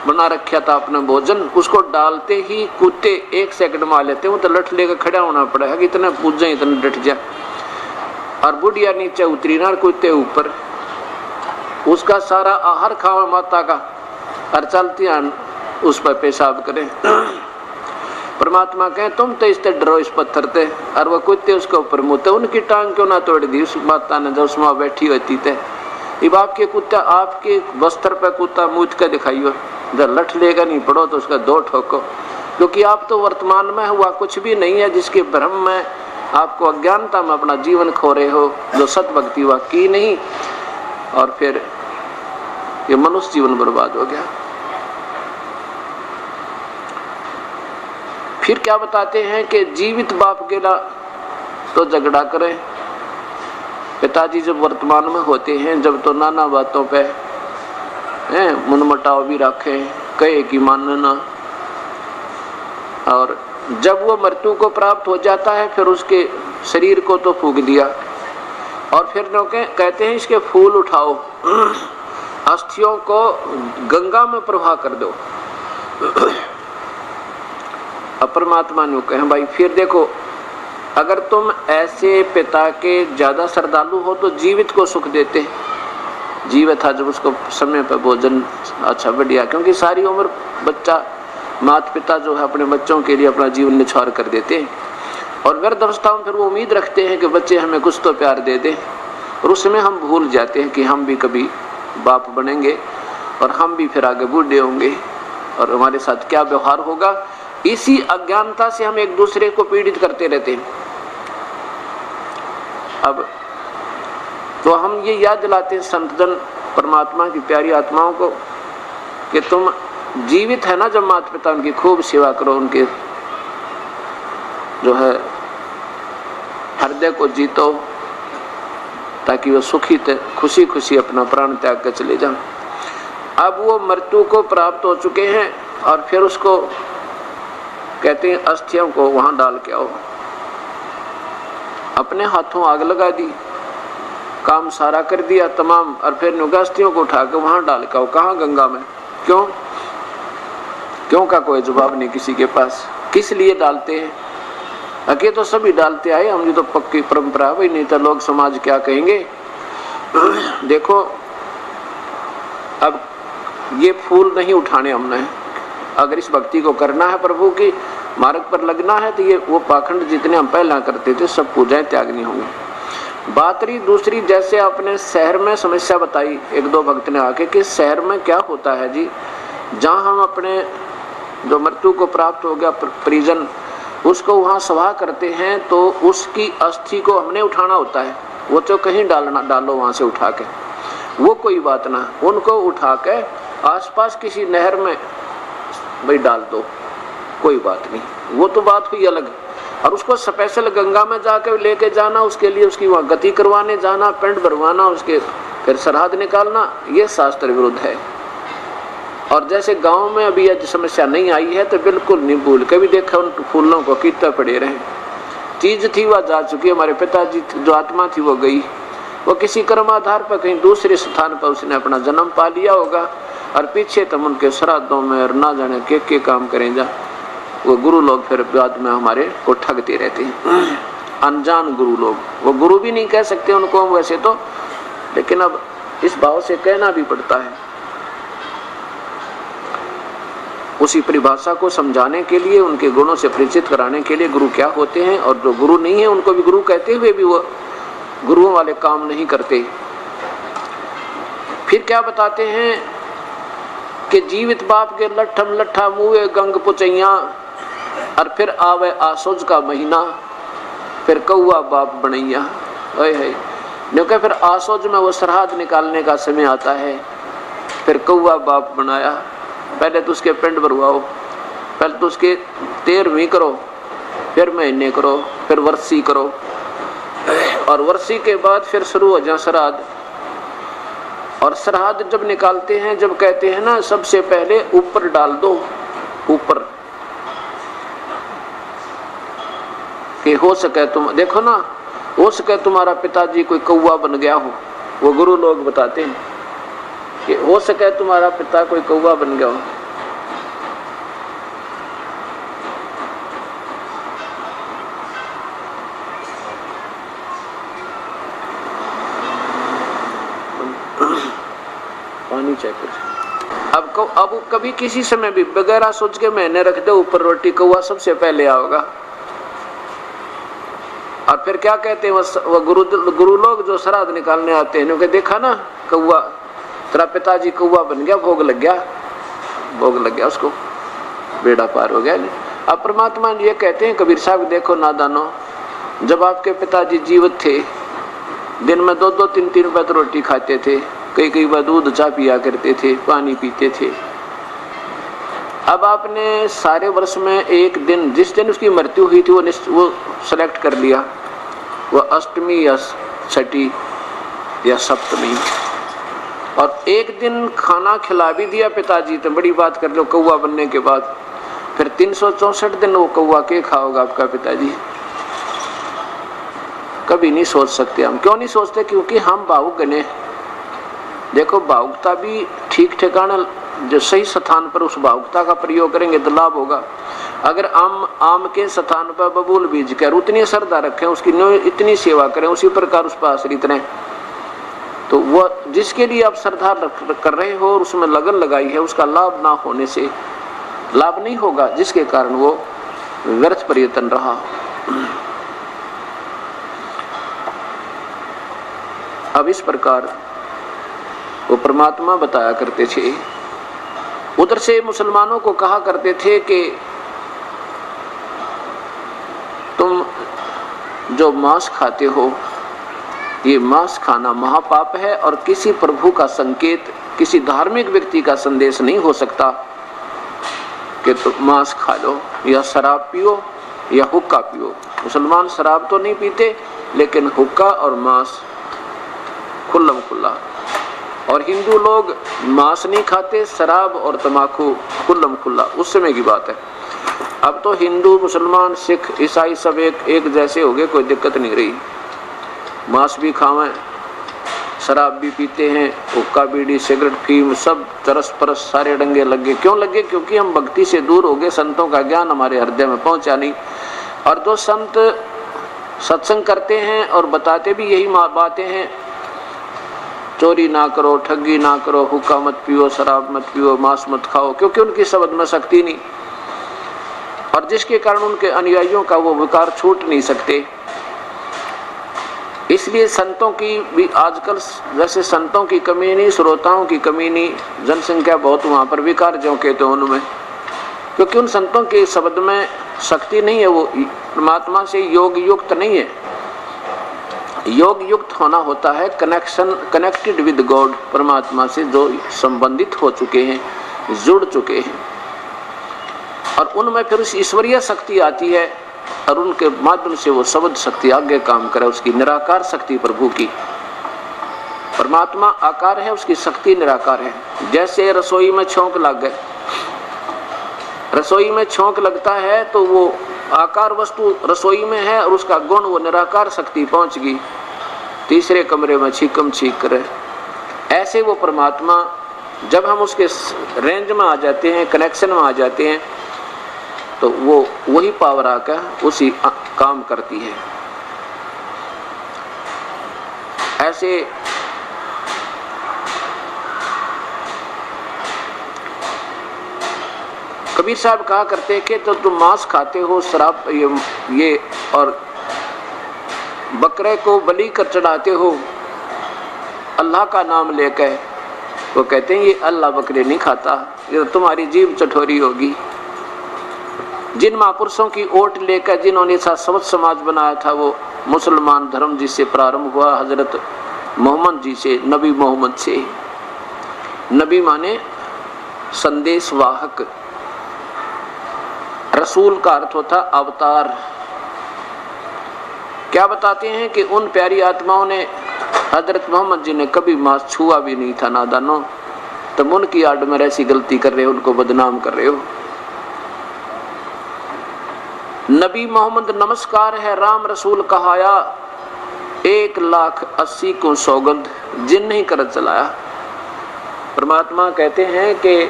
बना रखा था अपना भोजन, उसको डालते ही कुत्ते 1 सेकंड में आ लेते। वो तो लठ लेकर खड़ा होना पड़ा है कि इतने पूजे इतने डट जा। और बुढ़िया नीचे उतरी ना, कुत्ते ऊपर, उसका सारा आहार खावा माता का, और चलती उस पर पेशाब करें। परमात्मा कहे तुम तो इससे डरो इस पत्थर से, और वो कुत्ते उसके ऊपर मुँहते। उनकी टांग क्यों ना तोड़ दी उस माता ने जब उसमें बैठी होती थे। अब आपके कुत्ता, आपके वस्त्र पे कुत्ता मूत के दिखाइयो, जब लठ लेगा नहीं पड़ो तो उसका 2 ठोको, क्योंकि आप तो वर्तमान में हुआ कुछ भी नहीं है, जिसके भ्रम में आपको अज्ञानता में अपना जीवन खो रहे हो, जो सत भक्ति हुआ की नहीं, और फिर ये मनुष्य जीवन बर्बाद हो गया। फिर क्या बताते हैं कि जीवित बाप के ला तो झगड़ा करें। पिताजी जब वर्तमान में होते हैं, जब तो नाना बातों पे मनमुटाव भी रखें, कहे कि मानना, और जब वो मृत्यु को प्राप्त हो जाता है फिर उसके शरीर को तो फूंक दिया, और फिर लोग कहते हैं इसके फूल उठाओ, अस्थियों को गंगा में प्रवाह कर दो। परमात्मा ने कहे भाई फिर देखो, अगर तुम ऐसे पिता के ज्यादा श्रद्धालु हो तो जीवित को सुख देते। जीवित था जब उसको समय पर भोजन अच्छा बढ़िया, क्योंकि सारी उम्र बच्चा, माता पिता जो है अपने बच्चों के लिए अपना जीवन निछावर कर देते हैं, और व्यर्थ अवस्था में फिर वो उम्मीद रखते हैं कि बच्चे हमें कुछ तो प्यार दे दें, और उसमें हम भूल जाते हैं कि हम भी कभी बाप बनेंगे और हम भी फिर आगे बूढ़े होंगे, और हमारे साथ क्या व्यवहार होगा। इसी अज्ञानता से हम एक दूसरे को पीड़ित करते रहते हैं। अब तो हम ये याद दिलाते हैं संतजन, परमात्मा की प्यारी आत्माओं को, कि तुम जीवित है ना जब माता पिता, उनकी खूब सेवा करो, उनके जो है हृदय को जीतो, ताकि वो सुखी खुशी खुशी अपना प्राण त्याग कर चले जाएं। अब वो मृत्यु को प्राप्त हो चुके हैं, और फिर उसको कहते हैं अस्थियों को वहां डाल के आओ। अपने हाथों आग लगा दी, काम सारा कर दिया तमाम, और फिर अस्थियों को उठा के वहां डाल के आओ। कहाँ? गंगा में। क्यों? क्यों का कोई जवाब नहीं किसी के पास। किस लिए डालते हैं? अके तो सभी डालते आए, हम तो पक्की परंपरा भाई, नहीं तो लोग समाज क्या कहेंगे। देखो अब ये फूल नहीं उठाने हमने, अगर इस भक्ति को करना है, प्रभु की मार्ग पर लगना है, तो ये वो पाखंड जितने हम पहला करते थे सब पूजाएं त्यागनी होंगी। बात रही दूसरी, जैसे आपने शहर में समस्या बताई, 1-2 भक्त ने आके कि शहर में क्या होता है जी, जहाँ हम अपने जो मृत्यु को प्राप्त हो गया परिजन, उसको वहाँ सभा करते हैं, तो उसकी अस्थि को हमने उठाना होता है, वो तो कहीं डालो वहाँ से उठा के, वो कोई बात ना, उनको उठा के आसपास किसी नहर में भाई डाल दो, कोई बात नहीं, वो तो बात हुई अलग। और उसको स्पेशल गंगा में जाकर लेके जाना, उसके लिए उसकी वहाँ गति करवाने जाना, पेंट भरवाना, उसके फिर श्राद्ध निकालना, ये शास्त्र विरुद्ध है। और जैसे गांव में अभी यह समस्या नहीं आई है तो बिल्कुल नहीं भूल कभी देखा उन फूलों को कितना पड़े रहे। चीज थी वह जा चुकी, हमारे पिताजी जो आत्मा थी वो गई, वो किसी कर्माधार पर कहीं दूसरे स्थान पर उसने अपना जन्म पा लिया होगा, और पीछे तुम उनके श्राद्धों में और ना जाने के काम करें जा। वो गुरु लोग फिर बाद में हमारे को ठगते रहते हैं, अनजान गुरु लोग। वो गुरु भी नहीं कह सकते उनको हम वैसे तो, लेकिन अब इस भाव से कहना भी पड़ता है। उसी परिभाषा को समझाने के लिए, उनके गुणों से परिचित कराने के लिए गुरु क्या होते हैं, और जो गुरु नहीं है उनको भी गुरु कहते हुए भी वो गुरुओं वाले काम नहीं करते। फिर क्या बताते हैं कि जीवित बाप के लट्ठम लट्ठा मुँहे गंग पुचैया, और फिर आवे आसोज का महीना, फिर कौआ बाप बनैया। है क्योंकि फिर आसोज में वो श्राद्ध निकालने का समय आता है, फिर कौआ बाप बनाया। पहले तो उसके पिंड भरवाओ, पहले तो उसके 13वीं करो, फिर महीने करो, फिर वर्षी करो, और वर्षी के बाद फिर शुरू हो जाए श्राद्ध। और श्राद्ध जब निकालते हैं, जब कहते हैं ना सबसे पहले ऊपर डाल दो, ऊपर कि हो सके तुम देखो ना, हो सके तुम्हारा पिताजी कोई कौवा बन गया हो। वो गुरु लोग बताते हैं कि हो सके तुम्हारा पिता कोई कौवा बन गया हो। पानी चेक कर। अब कभी किसी समय भी बगैर सोच के मैंने रख दो ऊपर रोटी, कौवा सबसे पहले आओगा। और फिर क्या कहते हैं वो गुरु लोग जो श्राद्ध निकालने आते हैं, उन्होंने देखा ना कौवा, तेरा पिताजी कौवा बन गया, भोग लग गया उसको, बेड़ा पार हो गया। अब परमात्मा ये कहते हैं कबीर साहब, देखो नादानो, जब आपके पिताजी जीवित थे, दिन में 2-2, 3-3 रुपए तो रोटी खाते थे, कई बार दूध चाय पिया करते थे, पानी पीते थे। अब आपने सारे वर्ष में एक दिन, जिस दिन उसकी मृत्यु हुई थी वो सेलेक्ट कर लिया, वो अष्टमी या छठी या सप्तमी, और एक दिन खाना खिला भी दिया पिताजी, तो बड़ी बात कर लो कौवा बनने के बाद। फिर 364 दिन वो कौवा के खाओगा आपका पिताजी? कभी नहीं सोच सकते हम। क्यों नहीं सोचते? क्योंकि हम भावुक बने। देखो भावुकता भी ठीक ठिकाना, जो सही स्थान पर उस भावुकता का प्रयोग करेंगे तो लाभ होगा। अगर आम के स्थान पर बबूल बीज कर उतनी श्रद्धा रखें, उसकी इतनी सेवा करें, उसी प्रकार उस पर आश्रित रहें, तो वो जिसके लिए आप श्रद्धा कर रहे हो और उसमें लगन लगाई है, उसका लाभ ना होने से लाभ नहीं होगा, जिसके कारण वो व्यर्थ प्रयत्न रहा। अब इस प्रकार वो परमात्मा बताया करते थे। उधर से मुसलमानों को कहा करते थे कि तुम जो मांस खाते हो, ये मांस खाना महापाप है, और किसी प्रभु का संकेत, किसी धार्मिक व्यक्ति का संदेश नहीं हो सकता कि तुम मांस खा लो या शराब पियो या हुक्का पियो। मुसलमान शराब तो नहीं पीते, लेकिन हुक्का और मांस खुल्लम खुल्ला। और हिंदू लोग मांस नहीं खाते, शराब और तमाकू खुल्लम खुल्ला। उस समय की बात है। अब तो हिंदू, मुसलमान, सिख, ईसाई सब एक जैसे हो गए, कोई दिक्कत नहीं रही। मांस भी खावें, शराब भी पीते हैं, हुक्का बीड़ी सिगरेट फीम सब चरस परस सारे डंगे लगे। क्यों लगे? क्योंकि हम भक्ति से दूर हो गए, संतों का ज्ञान हमारे हृदय में पहुंचा नहीं। और जो संत सत्संग करते हैं और बताते भी यही बातें हैं, चोरी ना करो, ठगी ना करो, हुक्का मत पियो, शराब मत पियो, मांस मत खाओ, क्योंकि उनकी शब्द में शक्ति नहीं, और जिसके कारण उनके अनुयायियों का वो विकार छूट नहीं सकते। इसलिए संतों की भी आजकल, वैसे संतों की कमी नहीं, श्रोताओं की कमी नहीं, जनसंख्या बहुत, वहां पर विकार जो कहते हैं उनमें, क्योंकि उन संतों के शब्द में शक्ति नहीं है, वो परमात्मा से योग युक्त नहीं है। योग युक्त होना होता है कनेक्टेड विद गॉड, परमात्मा से जो संबंधित हो चुके हैं, जुड़ चुके हैं, और उनमें फिर उस ईश्वरीय शक्ति आती है और उनके माध्यम से वो शब्द शक्ति आगे काम करे, उसकी निराकार शक्ति प्रभु की। परमात्मा आकार है, उसकी शक्ति निराकार है। जैसे रसोई में छौंक लग गए, रसोई में छौंक लगता है तो वो आकार वस्तु रसोई में है और उसका गुण वो निराकार शक्ति पहुंच गई, तीसरे कमरे में छीकम छीक करे। ऐसे वो परमात्मा जब हम उसके रेंज में आ जाते हैं, कनेक्शन में आ जाते हैं, तो वो वही पावर आकर उसी काम करती है। ऐसे कबीर साहब कहा करते कि तो तुम मांस खाते हो, शराब ये और बकरे को बलि कर चढ़ाते हो अल्लाह का नाम लेकर, वो कहते हैं ये अल्लाह बकरे नहीं खाता, ये तो तुम्हारी जीभ चटोरी होगी। जिन महापुरुषों की ओट लेकर जिन्होंने सवत समाज बनाया था, वो मुसलमान धर्म जिससे प्रारंभ हुआ हजरत मोहम्मद जी से, नबी मोहम्मद से। नबी माने संदेश वाहक, रसूल का अर्थ होता अवतार। क्या बताते हैं कि उन प्यारी आत्माओं ने, हजरत मोहम्मद जी ने कभी मांस छुआ भी नहीं था नादानो, तुम उनकी आड़ में ऐसी गलती कर रहे हो, उनको बदनाम कर रहे हो। नबी मोहम्मद नमस्कार है राम रसूल कहाया, 1,80,000 को सौगंध जिन नहीं कर चलाया। परमात्मा कहते हैं कि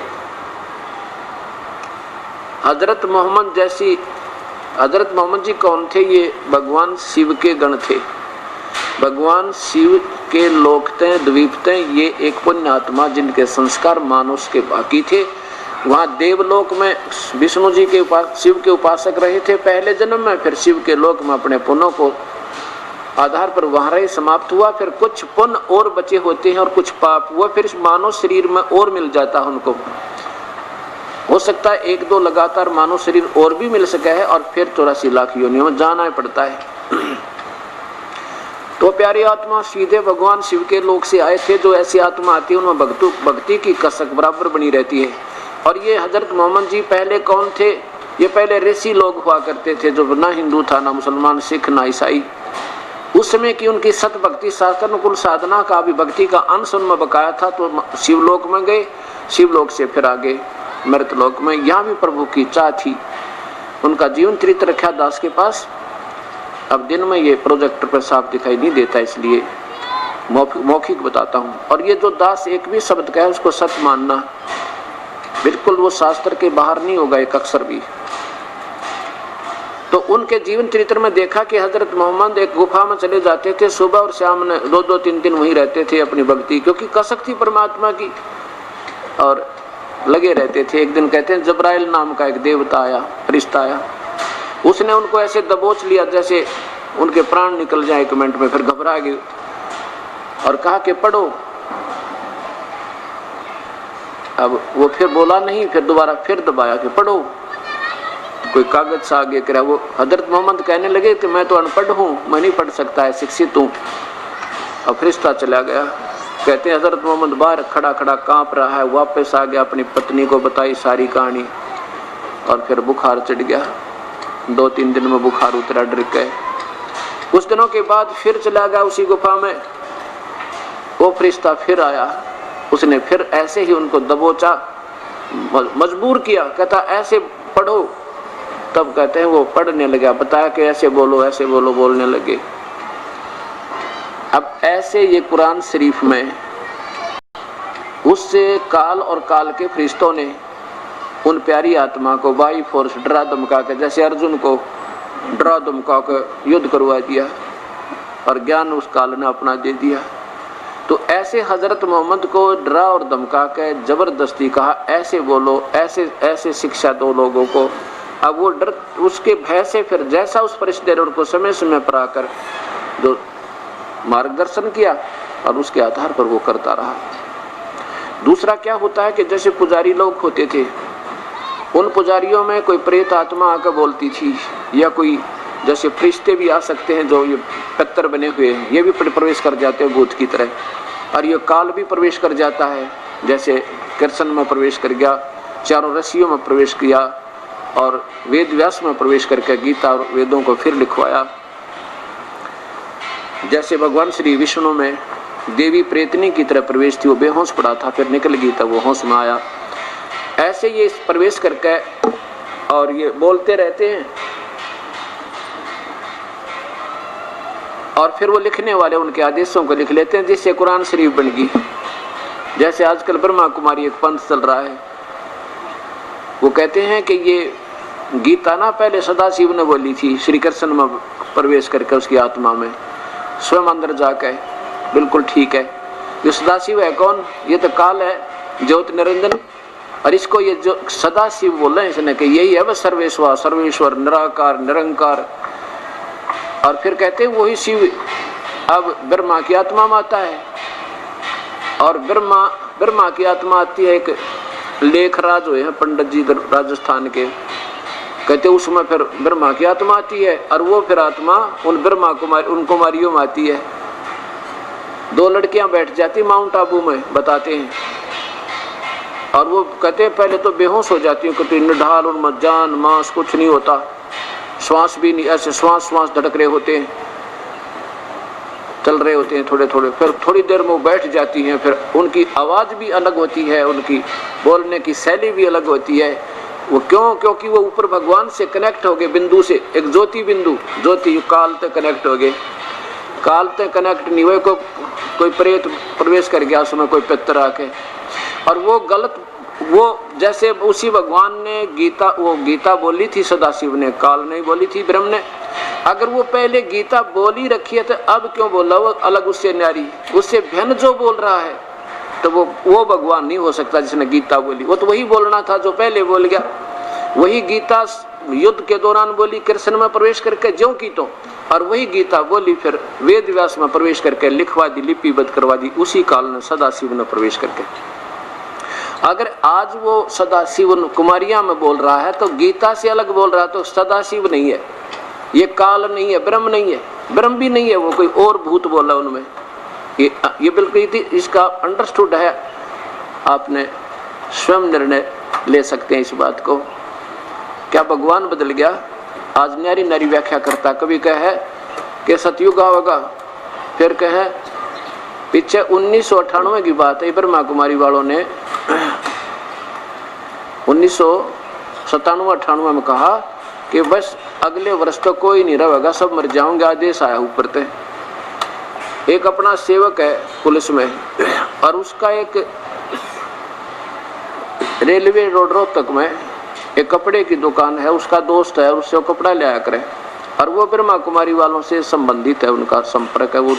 हजरत मोहम्मद जैसी, हजरत मोहम्मद जी कौन थे? ये भगवान शिव के गण थे, भगवान शिव के लोक थे, द्वीप थे। ये एक पुण्य आत्मा जिनके संस्कार मानुष के बाकी थे। वहाँ देवलोक में विष्णु जी के शिव के उपासक रहे थे पहले जन्म में, फिर शिव के लोक में अपने पुण्यों को आधार पर वहाँ रहे, समाप्त हुआ। फिर कुछ पुण्य और बचे होते हैं और कुछ पाप हुआ, फिर मानव शरीर में और मिल जाता है उनको। हो सकता है 1-2 लगातार मानव शरीर और भी मिल सका है और फिर 84 लाख योनियों में जाना पड़ता है। तो प्यारी आत्मा सीधे भगवान शिव के लोक से आए थे। जो ऐसी आत्मा आती है उनमें भक्ति की कसक बराबर बनी रहती है। और ये हजरत मोहम्मद जी पहले कौन थे? ये पहले ऋषि लोग हुआ करते थे, जो ना हिंदू था, ना मुसलमान, सिख, ना ईसाई। उस समय की उनकी सत भक्ति शास्त्रानुकूल साधना का भी भक्ति का अंश उनमें बकाया था। तो शिवलोक में गए, शिवलोक से फिर आगे मृतलोक में। यहाँ भी प्रभु की चाह थी। उनका जीवन चरित्र रखा दास के पास। अब दिन में ये प्रोजेक्टर पर साफ दिखाई नहीं देता, इसलिए मौखिक बताता हूँ। और ये जो दास एक भी शब्द का है उसको सत्य मानना, बिल्कुल वो शास्त्र के बाहर नहीं होगा एक अक्षर भी। तो उनके जीवन चरित्र में देखा कि हजरत मोहम्मद एक गुफा में चले जाते थे, सुबह और शाम ने 2-2, 3 दिन वहीं रहते थे अपनी भक्ति, क्योंकि कसक थी परमात्मा की, और लगे रहते थे। एक दिन कहते हैं जबराइल नाम का एक देवता आया, फरिश्ता आया, उसने उनको ऐसे दबोच लिया जैसे उनके प्राण निकल जाए 1 मिनट में। फिर घबरा गए और कहा कि पढ़ो। अब वो फिर बोला नहीं, फिर दोबारा फिर दबाया कि पढ़ो। कोई कागज सा आगे करा। वो हजरत मोहम्मद कहने लगे कि मैं तो अनपढ़ हूँ, मैं नहीं पढ़ सकता है, शिक्षित हूँ। अब फरिश्ता चला गया। कहते हैं हजरत मोहम्मद बाहर खड़ा खड़ा कांप रहा है, वापस आ गया, अपनी पत्नी को बताई सारी कहानी, और फिर बुखार चढ़ गया। 2-3 दिन में बुखार उतरा, डर गए। कुछ दिनों के बाद फिर चला गया उसी गुफा में। वो फरिश्ता फिर आया, उसने फिर ऐसे ही उनको दबोचा, मजबूर किया। कहता ऐसे पढ़ो। तब कहते हैं वो पढ़ने लगा, बताया कि ऐसे बोलो, ऐसे बोलो, बोलने लगे। अब ऐसे ये कुरान शरीफ में उससे काल और काल के फरिश्तों ने उन प्यारी आत्मा को बाई फोर्स डरा धमका के, जैसे अर्जुन को डरा धमका के युद्ध करवा दिया, और ज्ञान उस काल ने अपना दे दिया। तो ऐसे हजरत मोहम्मद को डरा और धमका के जबरदस्ती कहा ऐसे बोलो, ऐसे ऐसे शिक्षा दो लोगों को। अब वो डर, उसके भय से फिर जैसा उस फरिश्ते ने उनको समय समय पर आकर जो मार्गदर्शन किया, और उसके आधार पर वो करता रहा। दूसरा क्या होता है कि जैसे पुजारी लोग होते थे, उन पुजारियों में कोई प्रेत आत्मा आकर बोलती थी, या कोई जैसे फरिश्ते भी आ सकते हैं जो ये पितर बने हुए हैं, ये भी प्रवेश कर जाते हैं भूत की तरह। और ये काल भी प्रवेश कर जाता है, जैसे कृष्ण में प्रवेश कर गया, चारों ऋषियों में प्रवेश किया और वेद व्यास में प्रवेश करके गीता और वेदों को फिर लिखवाया। जैसे भगवान श्री विष्णु में देवी प्रेतनी की तरह प्रवेश थी, वो बेहोश पड़ा था, फिर निकल गई तब वो होश में आया। ऐसे ये प्रवेश करके और ये बोलते रहते हैं और फिर वो लिखने वाले उनके आदेशों को लिख लेते हैं, जिससे कुरान शरीफ बन गई। जैसे आजकल ब्रह्मा कुमारी एक पंथ चल रहा है, वो कहते हैं कि ये गीता ना पहले सदाशिव ने बोली थी, श्री कृष्ण में प्रवेश करके उसकी आत्मा में स्वयं अंदर जाके। बिल्कुल ठीक है, ये सदाशिव है कौन? ये तो काल है, ज्योत निरंजन। और इसको ये जो सदाशिव बोल रहे हैं इसने कि यही है वह सर्वेश्वर, सर्वेश्वर, निराकार, निरंकार। और फिर कहते हैं वही शिव अब ब्रह्मा की आत्मा में आता है, और ब्रह्मा की आत्मा आती है एक लेखराज हुए हैं पंडित जी राजस्थान के, कहते उसमें फिर ब्रह्मा की आत्मा आती है, और वो फिर आत्मा उन ब्रह्मा कुमारी उन कुमारियों में आती है। 2 लड़कियां बैठ जाती माउंट आबू में, बताते हैं, और वो कहते हैं पहले तो बेहोश हो जाती है, कहते निढाल उनमें जान मांस कुछ नहीं होता, श्वास भी नहीं, ऐसे श्वास धड़क रहे होते हैं, चल रहे होते हैं थोड़े थोड़े, फिर थोड़ी देर में वो बैठ जाती हैं। फिर उनकी आवाज़ भी अलग होती है, उनकी बोलने की शैली भी अलग होती है। वो क्यों? क्योंकि वो ऊपर भगवान से कनेक्ट हो गए, बिंदु से, एक ज्योति बिंदु, ज्योति काल तक कनेक्ट हो गए। काल तक कनेक्ट नहीं हुए, कोई प्रेत प्रवेश कर गया उसमें, कोई पितर आके, और वो गलत, वो जैसे उसी भगवान ने गीता बोली थी, सदाशिव ने, काल नहीं बोली थी, ब्रह्म ने। अगर वो पहले गीता बोली रखी है तो अब क्यों बोला वो अलग, उससे न्यारी, उससे भिन्न जो बोल रहा है, तो वो भगवान नहीं हो सकता जिसने गीता बोली। वो तो वही बोलना था जो पहले बोल गया। वही गीता युद्ध के दौरान बोली कृष्ण में प्रवेश करके ज्यों की तो, और वही गीता बोली फिर वेद व्यास में प्रवेश करके लिखवा दी, लिपिबद्ध करवा दी उसी काल ने, सदाशिव ने प्रवेश करके। अगर आज वो सदाशिव कुमारिया में बोल रहा है तो गीता से अलग बोल रहा है, तो सदाशिव नहीं है, ये काल नहीं है, ब्रह्म नहीं है, ब्रह्म भी नहीं है, वो कोई और भूत बोला उनमें। ये बिल्कुल इसका अंडरस्टूड है, आपने स्वयं निर्णय ले सकते हैं इस बात को। क्या भगवान बदल गया? आज न्यारी नारी व्याख्या करता, कभी कहे कि सतयुग होगा, फिर कहे पीछे 1998 की बात है, ब्रह्मा कुमारी वालों ने 1997-98 में कहा कि बस अगले वर्ष तो कोई नहीं रहेगा, सब मर जाओगे, आदेश आया ऊपर से। एक अपना सेवक है पुलिस में, और उसका एक रेलवे रोड रोहतक में एक कपड़े की दुकान है, उसका दोस्त है, उससे वो कपड़ा ले आया करे, और वो ब्रह्मा कुमारी वालों से संबंधित है, उनका संपर्क है, वो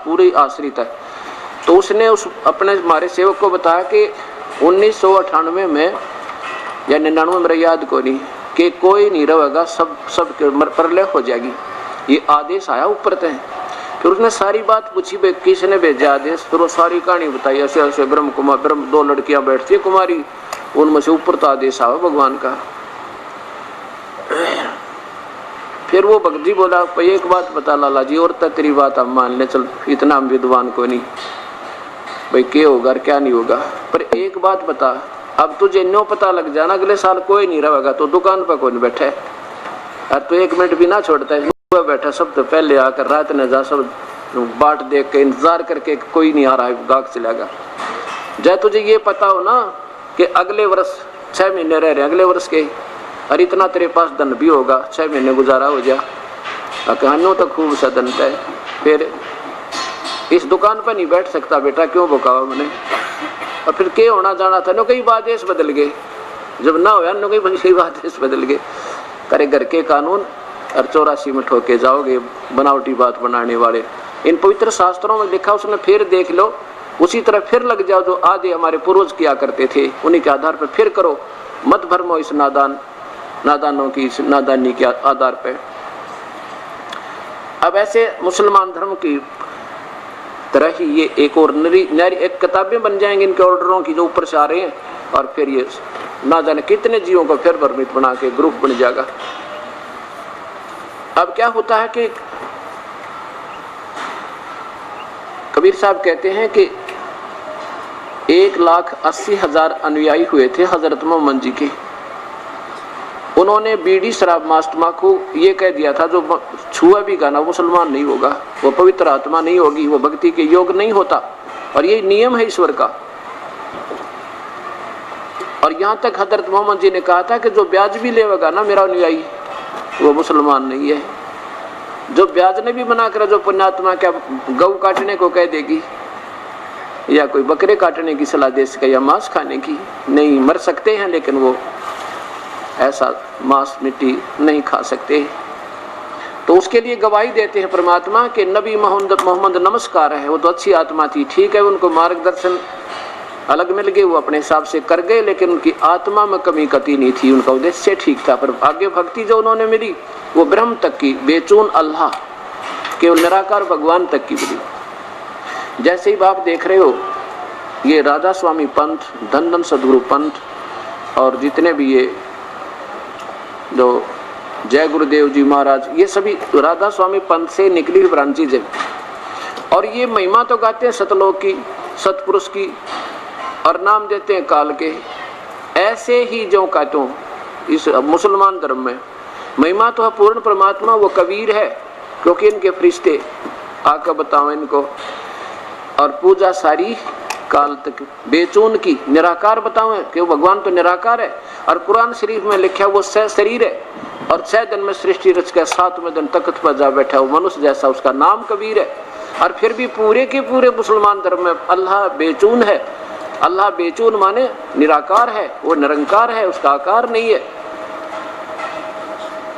पूरी आश्रित है। तो उसने उस अपने हमारे सेवक को बताया कि 1998 में या 99 में, मेरा याद को नहीं, कि कोई नहीं रहेगा, सब प्रलय हो जाएगी, ये आदेश आया ऊपर से। फिर उसने सारी बात पूछी, भाई किसने भेजा आदेश? फिर वो सारी कहानी बताई, ऐसे ऐसे ब्रह्म 2 लड़कियां बैठती है कुमारी, उनमें से ऊपर तो आदेश आया भगवान का। फिर वो भक्त जी बोला, एक बात बता लाला जी, और तेरी बात हम मान ले, चल इतना हम विद्वान को नहीं, भाई क्या होगा क्या नहीं होगा, पर एक बात बता, अब तुझे न्यों पता लग जाना अगले साल कोई नहीं रहेगा, तो दुकान पर कौन बैठे, और तू 1 मिनट भी ना छोड़ता है, बैठा सब तो पहले आकर रात ने जा सब बाट देख के इंतजार करके कोई नहीं आ रहा है, गाहक चलेगा। जब तुझे ये पता हो ना कि अगले वर्ष 6 महीने रह रहे अगले वर्ष के, और इतना तेरे पास धन भी होगा, 6 महीने गुजारा हो जा, कहानियों तो खूब सा धन है, फिर इस दुकान पर नहीं बैठ सकता बेटा, क्यों भुकावा मैंने? और फिर क्या होना जाना था, नो कई आदेश बदल गए, जब ना हो नो कई आदेश बदल गए, करे घर के कानून, और 84 में ठोके जाओगे बनावटी बात बनाने वाले। इन पवित्र शास्त्रों में लिखा, उसने फिर देख लो, उसी तरह फिर लग जाओ जो आदि हमारे पूर्वज किया करते थे, उन्हीं के आधार पर फिर करो, मत भरमो इस नादानों की इस नादानी के आधार पर। अब ऐसे मुसलमान धर्म की तरह ही ये एक और नरी एक किताबें बन जाएंगी इनके ऑर्डरों की, जो ऊपर से आ रहे हैं, और फिर ये ना जाने कितने जीवों को फिर भ्रमित बना के ग्रुप बन जाएगा। अब क्या होता है कि कबीर साहब कहते हैं कि 1,80,000 अनुयायी हुए थे हजरत मोहम्मद जी के। उन्होंने बीड़ी शराब मांस तंबाकू ये कह दिया था, जो छुआ भी गाना मुसलमान नहीं होगा, वो पवित्र आत्मा नहीं होगी, वो भक्ति के योग नहीं होता। और ये नियम है ईश्वर का। और यहाँ तक हजरत मोहम्मद जी ने कहा था कि जो ब्याज भी लेगा ना मेरा अनुयायी, वो मुसलमान नहीं है। जो ब्याज ने भी मना करा, जो पुण्यात्मा क्या गऊ काटने को कह देगी या कोई बकरे काटने की सलाह दे सके या मांस खाने की, नहीं, मर सकते हैं लेकिन वो ऐसा मांस मिट्टी नहीं खा सकते। तो उसके लिए गवाही देते हैं परमात्मा के नबी मोहम्मद नमस्कार है, वो तो अच्छी आत्मा थी, ठीक है, उनको मार्गदर्शन अलग मिल गए, वो अपने हिसाब से कर गए, लेकिन उनकी आत्मा में कमी कती नहीं थी, उनका उद्देश्य ठीक था। पर आगे भक्ति जो उन्होंने मिली वो ब्रह्म तक की, बेचून अल्लाह केवल निराकार भगवान तक की मिली। जैसे ही आप देख रहे हो ये राधा स्वामी पंथ, धन धन सदगुरु पंथ और जितने भी ये जो जय गुरुदेव जी महाराज, ये सभी राधा स्वामी पंथ से निकली हुई ब्रांचेज है। और ये महिमा तो गाते हैं सतलोक की, सतपुरुष की, और नाम देते हैं काल के। ऐसे ही जो कहते इस मुसलमान धर्म में महिमा तो है पूर्ण परमात्मा, वो कबीर है, क्योंकि इनके फरिश्ते आकर बताओ इनको, और पूजा सारी काल तक बेचून की, निराकार बताओ कि वो भगवान तो निराकार है। और कुरान शरीफ में लिखा वो सह शरीर है, और 6 दिन में सृष्टि रच के 7वें दिन तख्त पर जा बैठा, वो मनुष्य जैसा, उसका नाम कबीर है। और फिर भी पूरे के पूरे मुसलमान धर्म में अल्लाह बेचून है। अल्लाह बेचून माने निराकार है, वो निरंकार है, उसका आकार नहीं है।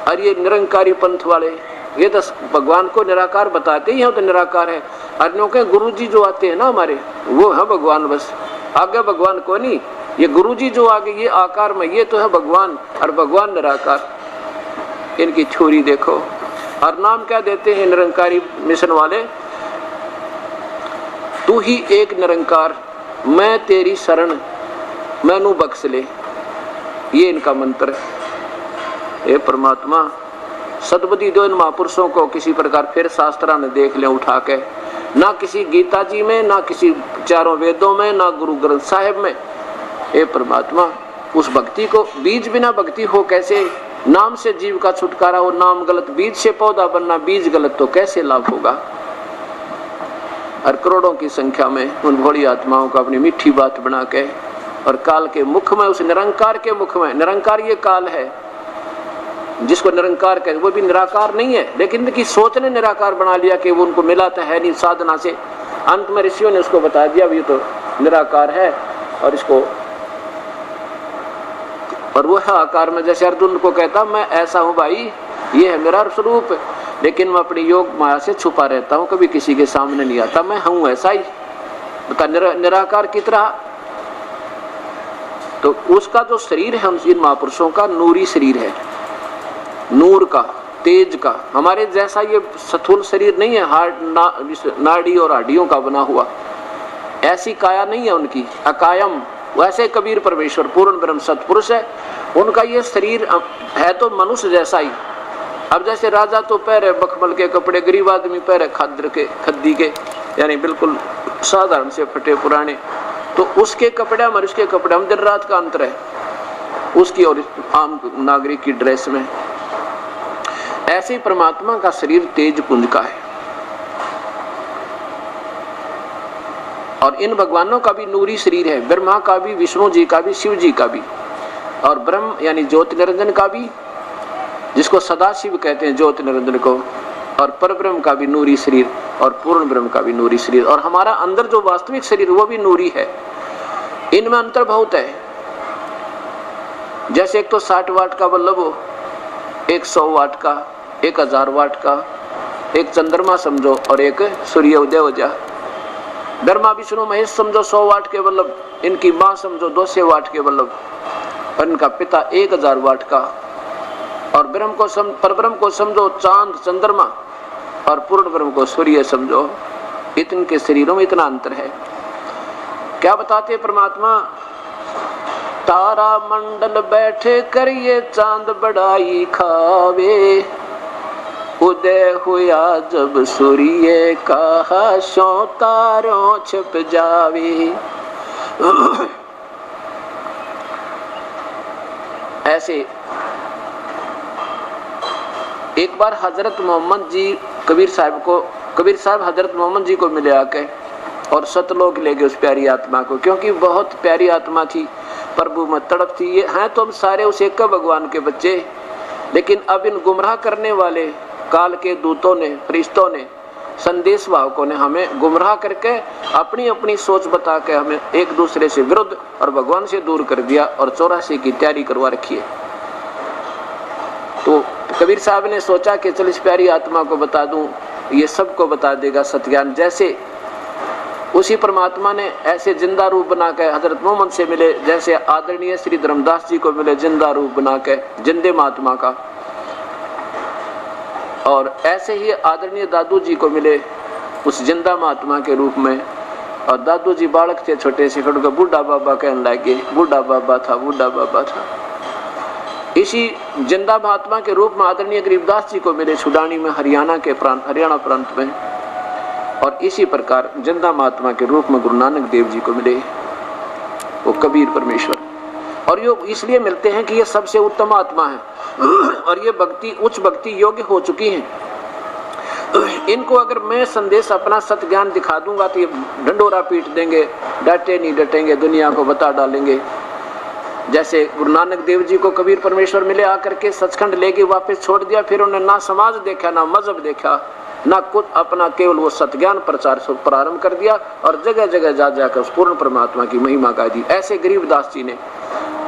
और ये निरंकारी पंथ वाले ये तो भगवान को निराकार बताते ही हैं, तो निराकार है। अन्यों के गुरु जी जो आते हैं ना हमारे, वो है भगवान, बस आगे भगवान को नहीं। ये गुरु जी जो आगे ये आकार में, ये तो है भगवान, और भगवान निराकार। इनकी छोरी देखो। और नाम क्या देते हैं निरंकारी मिशन वाले, तू ही एक निरंकार, मैं तेरी शरण मैनू बख्श ले, ये इनका मंत्र है। ये परमात्मा सदबुद्धि दो इन महापुरुषों को किसी प्रकार फिर शास्त्रा ने देख ले उठा के, ना किसी गीता जी में, ना किसी चारों वेदों में, ना गुरु ग्रंथ साहिब में। ये परमात्मा उस भक्ति को, बीज बिना भक्ति हो कैसे, नाम से जीव का छुटकारा हो, नाम गलत, बीज से पौधा बनना, बीज गलत तो कैसे लाभ होगा। और करोड़ों की संख्या में उन भोली आत्माओं को अपनी मीठी बात बना के, और काल के मुख में, उस निरंकार के मुख में, निरंकार ये काल है जिसको निरंकार कहे, वो भी निराकार नहीं है, लेकिन इनकी सोच ने निराकार बना लिया कि वो उनको मिला तो है नहीं साधना से। अंत में ऋषियों ने उसको बता दिया ये तो निराकार है, और इसको, और वो है आकार में। जैसे अर्जुन को कहता मैं ऐसा हूँ भाई, ये है मेरा स्वरूप, लेकिन मैं अपनी योग माया से छुपा रहता हूँ, कभी किसी के सामने नहीं आता, मैं हूँ ऐसा ही, निराकार की तरह। तो उसका जो शरीर है हम इन महापुरुषों का नूरी शरीर है, नूर का, तेज का। हमारे जैसा ये स्थूल शरीर नहीं है, हार्ड नाड़ी और हड्डियों का बना हुआ, ऐसी काया नहीं है उनकी, अकायम। वैसे कबीर परमेश्वर पूर्ण ब्रह्म सतपुरुष है, उनका ये शरीर है तो मनुष्य जैसा ही। अब जैसे राजा तो पहरे मखमल के कपड़े, गरीब आदमी पहरे खाद्र के, खद्दी के, यानी बिल्कुल साधारण से फटे पुराने। तो उसके कपड़े और उसके कपड़े हम दिन रात का अंतर है, उसकी और आम नागरिक की ड्रेस में। ऐसे परमात्मा का शरीर तेज पुंज का है, और इन भगवानों का भी नूरी शरीर है, ब्रह्मा का भी, विष्णु जी का भी, शिव जी का भी, और ब्रह्म यानी ज्योति निरंजन का भी, जिसको सदाशिव कहते हैं ज्योति निरंजन को, और परब्रह्म का भी नूरी शरीर, और पूर्ण ब्रह्म का भी नूरी शरीर, और हमारा अंदर जो वास्तविक शरीर वो भी नूरी है। इनमें अंतर बहुत है। जैसे एक तो 60 वाट का बल्ब हो, एक 100 वाट का, 1000 वाट का, एक चंद्रमा समझो और एक सूर्य उदय हो जा। ब्रह्मा विष्णु महेश समझो 100 वाट के बल्ब, इनकी माँ समझो 200 वाट के बल्ब, और इनका पिता 1000 वाट का। और ब्रह्म को परब्रह्म को समझो चांद चंद्रमा, और पूर्ण ब्रह्म को सूर्य समझो। इनके शरीरों में इतना अंतर है। क्या बताते परमात्मा, तारा मंडल बैठे कर ये चांद बड़ाई खावे, उदय हुआ जब सूर्य का हाशों तारों छिप जावे। ऐसे एक बार हजरत मोहम्मद जी कबीर साहब हजरत मोहम्मद जी को मिले आके और सतलोक ले गए उस प्यारी आत्मा को, क्योंकि बहुत प्यारी आत्मा थी, प्रभु में तड़प थी। ये हैं तो हम सारे उस एक भगवान के बच्चे, लेकिन अब इन गुमराह करने वाले काल के दूतों ने, फरिश्तों ने, संदेश वाहकों ने हमें गुमराह करके अपनी अपनी सोच बता के हमें एक दूसरे से विरुद्ध और भगवान से दूर कर दिया और 84 की तैयारी करवा रखी है। तो कबीर साहब ने सोचा कि चल इस प्यारी आत्मा को बता दूं, ये सबको बता देगा सत्ज्ञान। जैसे उसी परमात्मा ने ऐसे जिंदा रूप बना के हजरत मोहम्मद से मिले, जैसे आदरणीय श्री धर्मदास जी को मिले जिंदा रूप बना के जिंदे महात्मा का, और ऐसे ही आदरणीय दादू जी को मिले उस जिंदा महात्मा के रूप में। और दादू जी बालक थे छोटे से, फिर बूढ़ा बाबा कहने लगे, बूढ़ा बाबा था, बूढ़ा बाबा था। इसी जिंदा महात्मा के रूप में आदरणीय गरीबदास जी को मिले छुडानी में, हरियाणा प्रांत में। और इसी प्रकार जिंदा महात्मा के रूप में गुरु नानक देव जी को मिले वो कबीर परमेश्वर। और ये इसलिए मिलते हैं कि ये सबसे उत्तम आत्मा है और ये भक्ति उच्च भक्ति योग्य हो चुकी हैं। इनको अगर मैं संदेश अपना सत्य ज्ञान दिखा दूंगा तो ये ढंडोरा पीट देंगे, डटे नहीं डटेंगे, दुनिया को बता डालेंगे। जैसे गुरु नानक देव जी को कबीर परमेश्वर मिले, आकर के सचखंड लेके वापस छोड़ दिया, फिर उन्होंने ना समाज देखा, ना मजहब देखा, ना कुछ अपना, केवल वो सत्ज्ञान प्रचार प्रारंभ कर दिया और जगह जगह जा जाकर उस पूर्ण परमात्मा की महिमा गा दी। ऐसे गरीबदास जी ने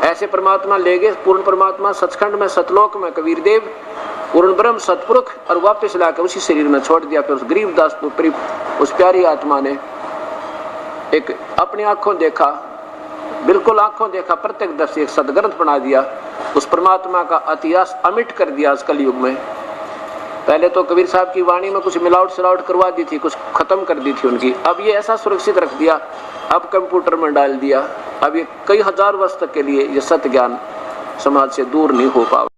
ऐसे परमात्मा ले गए, पूर्ण परमात्मा सचखंड में, सतलोक में कबीर देव, पूर्ण ब्रह्म सतपुरुष, और वापस लाकर उसी शरीर में छोड़ दिया। फिर उस गरीबदास उस प्यारी आत्मा ने एक अपनी आंखों देखा, बिल्कुल आंखों देखा, प्रत्यक्षदर्शी एक सदग्रंथ बना दिया, उस परमात्मा का इतिहास अमिट कर दिया इस कलयुग में। पहले तो कबीर साहब की वाणी में कुछ मिलावट सिलावट करवा दी थी, कुछ खत्म कर दी थी उनकी, अब ये ऐसा सुरक्षित रख दिया, अब कंप्यूटर में डाल दिया, अब ये कई हजार वर्ष तक के लिए ये सत्य ज्ञान समाज से दूर नहीं हो पाएगा।